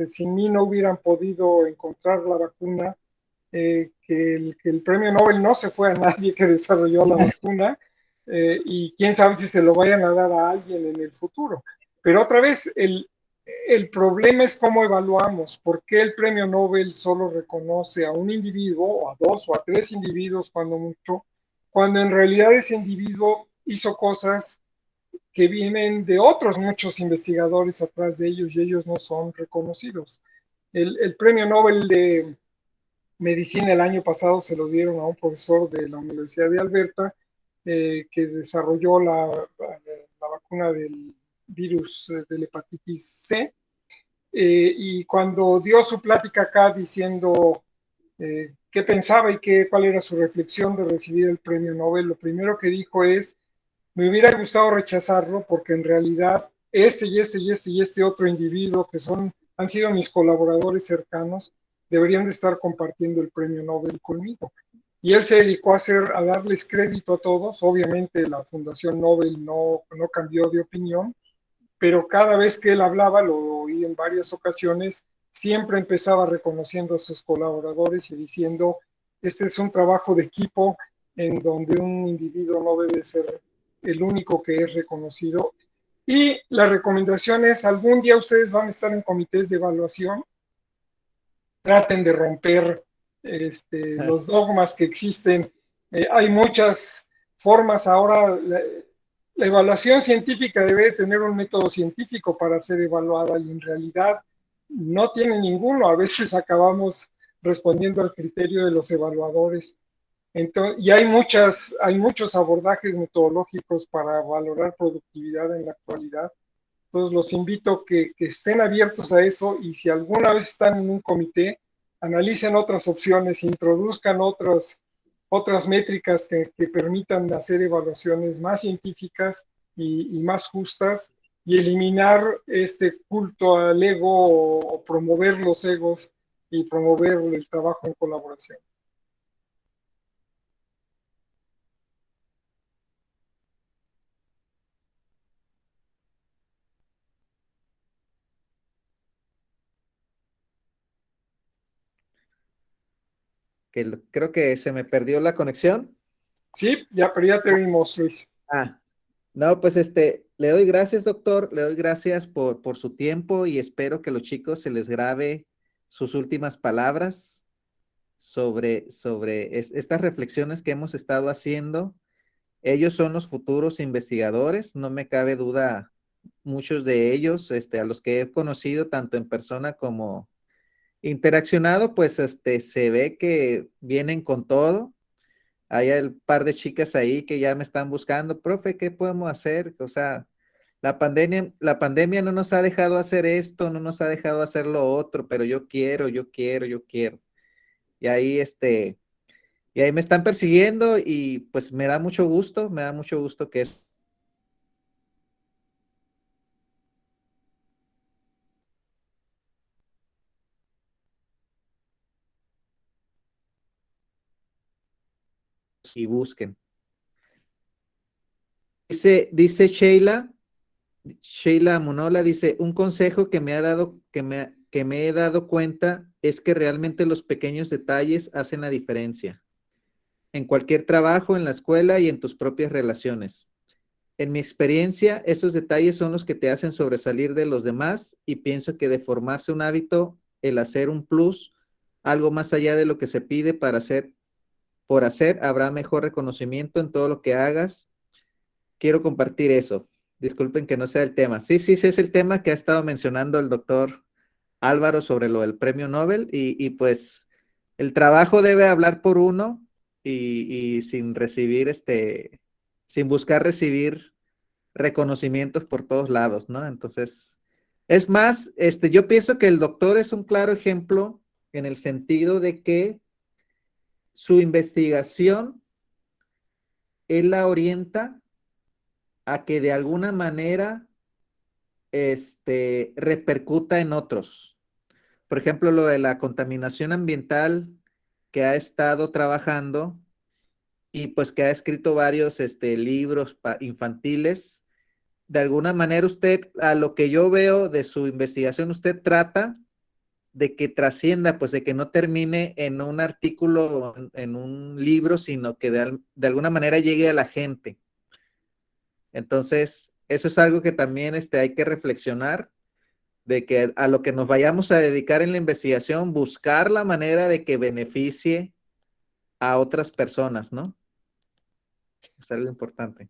sin mí no hubieran podido encontrar la vacuna, que el premio Nobel no se fue a nadie que desarrolló la vacuna, y quién sabe si se lo vayan a dar a alguien en el futuro. Pero otra vez, el problema es cómo evaluamos. ¿Por qué el premio Nobel solo reconoce a un individuo, o a dos, o a tres individuos, cuando mucho, cuando en realidad ese individuo hizo cosas que vienen de otros muchos investigadores atrás de ellos, y ellos no son reconocidos? El premio Nobel de medicina el año pasado se lo dieron a un profesor de la Universidad de Alberta, que desarrolló la vacuna del virus de la hepatitis C, y cuando dio su plática acá diciendo qué pensaba y cuál era su reflexión de recibir el premio Nobel, lo primero que dijo es: me hubiera gustado rechazarlo, porque en realidad este otro individuo que han sido mis colaboradores cercanos deberían de estar compartiendo el premio Nobel conmigo. Y él se dedicó a darles crédito a todos. Obviamente la Fundación Nobel no cambió de opinión, pero cada vez que él hablaba, lo oí en varias ocasiones, siempre empezaba reconociendo a sus colaboradores y diciendo: este es un trabajo de equipo en donde un individuo no debe ser el único que es reconocido. Y la recomendación es: algún día ustedes van a estar en comités de evaluación, traten de romper los dogmas que existen. Hay muchas formas ahora. La evaluación científica debe tener un método científico para ser evaluada, y en realidad no tiene ninguno. A veces acabamos respondiendo al criterio de los evaluadores. Entonces, y hay muchos abordajes metodológicos para valorar productividad en la actualidad. Entonces los invito a que estén abiertos a eso, y si alguna vez están en un comité, analicen otras opciones, introduzcan otras métricas que permitan hacer evaluaciones más científicas y más justas, y eliminar este culto al ego, o promover los egos y promover el trabajo en colaboración. Creo que se me perdió la conexión. Sí, ya, pero ya te vimos, Luis. Ah, no, pues le doy gracias, doctor, le doy gracias por su tiempo y espero que los chicos se les grabe sus últimas palabras sobre estas reflexiones que hemos estado haciendo. Ellos son los futuros investigadores, no me cabe duda, muchos de ellos, a los que he conocido tanto en persona como interaccionado, pues se ve que vienen con todo. Hay un par de chicas ahí que ya me están buscando: profe, ¿qué podemos hacer? O sea, la pandemia no nos ha dejado hacer esto, no nos ha dejado hacer lo otro, pero yo quiero, yo quiero, yo quiero. Y ahí, y ahí me están persiguiendo, y pues me da mucho gusto que es. Y busquen. Dice Sheila Monola, dice: un consejo que me ha dado, que me he dado cuenta es que realmente los pequeños detalles hacen la diferencia en cualquier trabajo, en la escuela y en tus propias relaciones. En mi experiencia, esos detalles son los que te hacen sobresalir de los demás, y pienso que de formarse un hábito, el hacer un plus, algo más allá de lo que se pide por hacer, habrá mejor reconocimiento en todo lo que hagas. Quiero compartir eso. Disculpen que no sea el tema. Sí, sí, sí, es el tema que ha estado mencionando el doctor Álvaro sobre lo del premio Nobel, y pues el trabajo debe hablar por uno, y sin recibir, sin buscar recibir reconocimientos por todos lados, ¿no? Entonces, es más, yo pienso que el doctor es un claro ejemplo en el sentido de que su investigación, él la orienta a que de alguna manera repercuta en otros. Por ejemplo, lo de la contaminación ambiental que ha estado trabajando y pues que ha escrito varios libros infantiles. De alguna manera usted, a lo que yo veo de su investigación, usted trata de que trascienda, pues de que no termine en un artículo, en un libro, sino que de alguna manera llegue a la gente. Entonces, eso es algo que también hay que reflexionar, de que a lo que nos vayamos a dedicar en la investigación, buscar la manera de que beneficie a otras personas, ¿no? Es algo importante.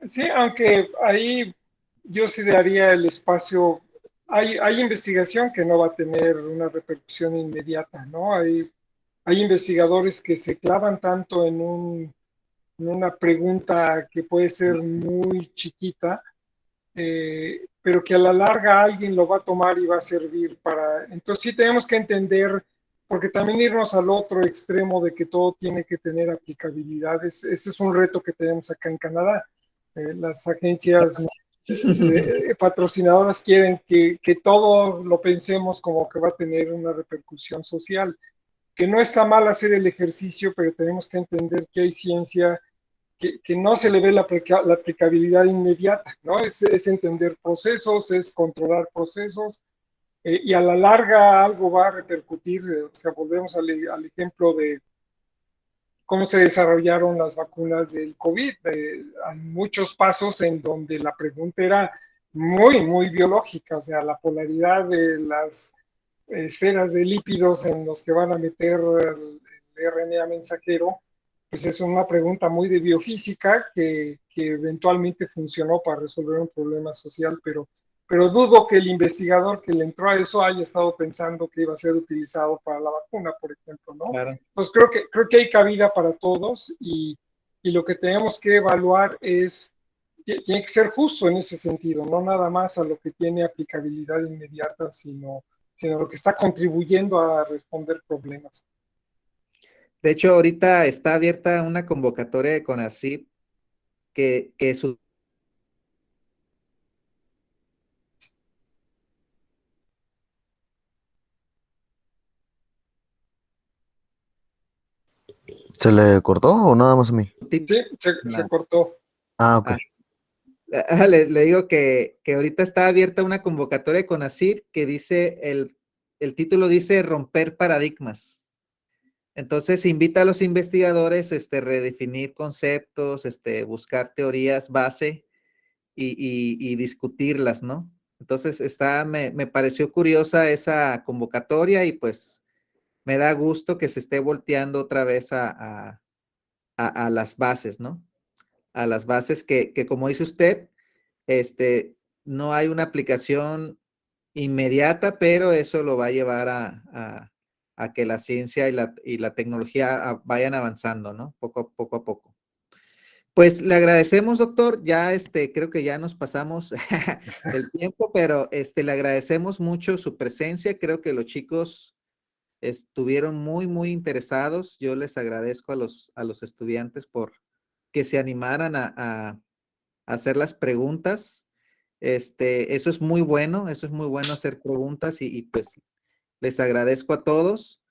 Sí, aunque ahí yo sí daría el espacio. Hay investigación que no va a tener una repercusión inmediata, ¿no? Hay investigadores que se clavan tanto en una pregunta que puede ser muy chiquita, pero que a la larga alguien lo va a tomar y va a servir para... Entonces sí tenemos que entender, porque también irnos al otro extremo de que todo tiene que tener aplicabilidad, ese es un reto que tenemos acá en Canadá. Las agencias patrocinadoras quieren que todo lo pensemos como que va a tener una repercusión social, que no está mal hacer el ejercicio, pero tenemos que entender que hay ciencia que no se le ve la aplicabilidad inmediata, ¿no? Es entender procesos, es controlar procesos, y a la larga algo va a repercutir. O sea, volvemos al ejemplo de cómo se desarrollaron las vacunas del COVID. Hay muchos pasos en donde la pregunta era muy, muy biológica, o sea, la polaridad de las esferas de lípidos en los que van a meter el RNA mensajero, pues es una pregunta muy de biofísica que eventualmente funcionó para resolver un problema social, pero dudo que el investigador que le entró a eso haya estado pensando que iba a ser utilizado para la vacuna, por ejemplo, ¿no? Claro. Pues creo que hay cabida para todos, y lo que tenemos que evaluar es, tiene que ser justo en ese sentido, no nada más a lo que tiene aplicabilidad inmediata, sino lo que está contribuyendo a responder problemas. De hecho, ahorita está abierta una convocatoria de CONACYT que su... ¿Se le cortó o nada más a mí? Sí, se cortó. Ah, ok. Le digo que ahorita está abierta una convocatoria de CONACYT que dice, el título dice Romper Paradigmas. Entonces invita a los investigadores redefinir conceptos, buscar teorías base y discutirlas, ¿no? Entonces me pareció curiosa esa convocatoria y pues me da gusto que se esté volteando otra vez a las bases, ¿no? A las bases que como dice usted, no hay una aplicación inmediata, pero eso lo va a llevar a que la ciencia y la tecnología vayan avanzando, ¿no? Poco a poco. Pues le agradecemos, doctor. Ya creo que ya nos pasamos el tiempo, pero le agradecemos mucho su presencia. Creo que los chicos estuvieron muy, muy interesados. Yo les agradezco a los estudiantes por que se animaran a hacer las preguntas. Eso es muy bueno hacer preguntas y pues les agradezco a todos.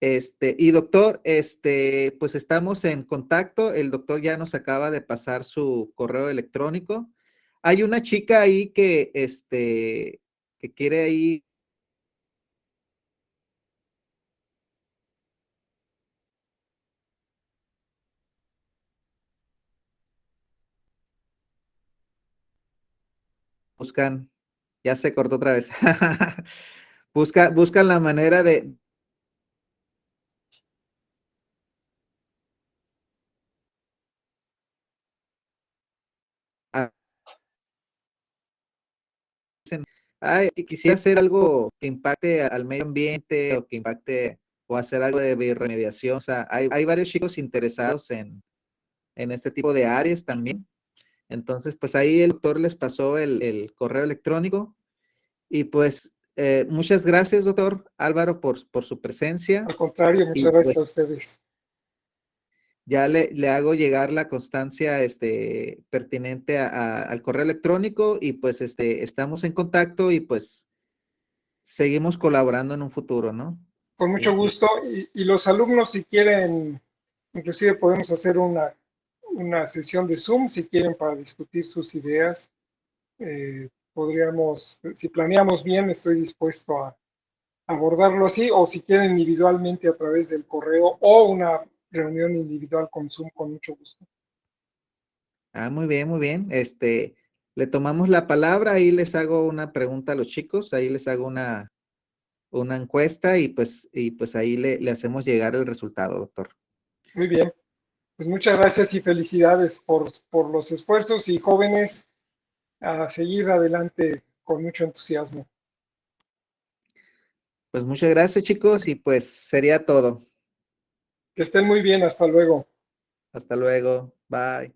Y doctor, pues estamos en contacto. El doctor ya nos acaba de pasar su correo electrónico. Hay una chica ahí que quiere ahí buscan, ya se cortó otra vez. Buscan la manera de ay, quisiera hacer algo que impacte al medio ambiente o que impacte o hacer algo de bioremediación. O sea, hay varios chicos interesados en este tipo de áreas también. Entonces, pues ahí el doctor les pasó el correo electrónico y pues muchas gracias, doctor Álvaro, por su presencia. Al contrario, Y muchas gracias a pues ustedes. ya le hago llegar la constancia pertinente al correo electrónico y pues estamos en contacto y pues seguimos colaborando en un futuro, ¿no? Con mucho Y gusto. Y los alumnos, si quieren, inclusive podemos hacer una sesión de Zoom, si quieren, para discutir sus ideas. Podríamos, si planeamos bien, estoy dispuesto a abordarlo así, o si quieren individualmente a través del correo o una reunión individual con Zoom, con mucho gusto. muy bien, muy bien. Le tomamos la palabra, ahí les hago una pregunta a los chicos, ahí les hago una encuesta y pues ahí le hacemos llegar el resultado, doctor. Muy bien. Pues muchas gracias y felicidades por los esfuerzos, y jóvenes, a seguir adelante con mucho entusiasmo. Pues muchas gracias, chicos, y pues sería todo. Que estén muy bien. Hasta luego. Hasta luego. Bye.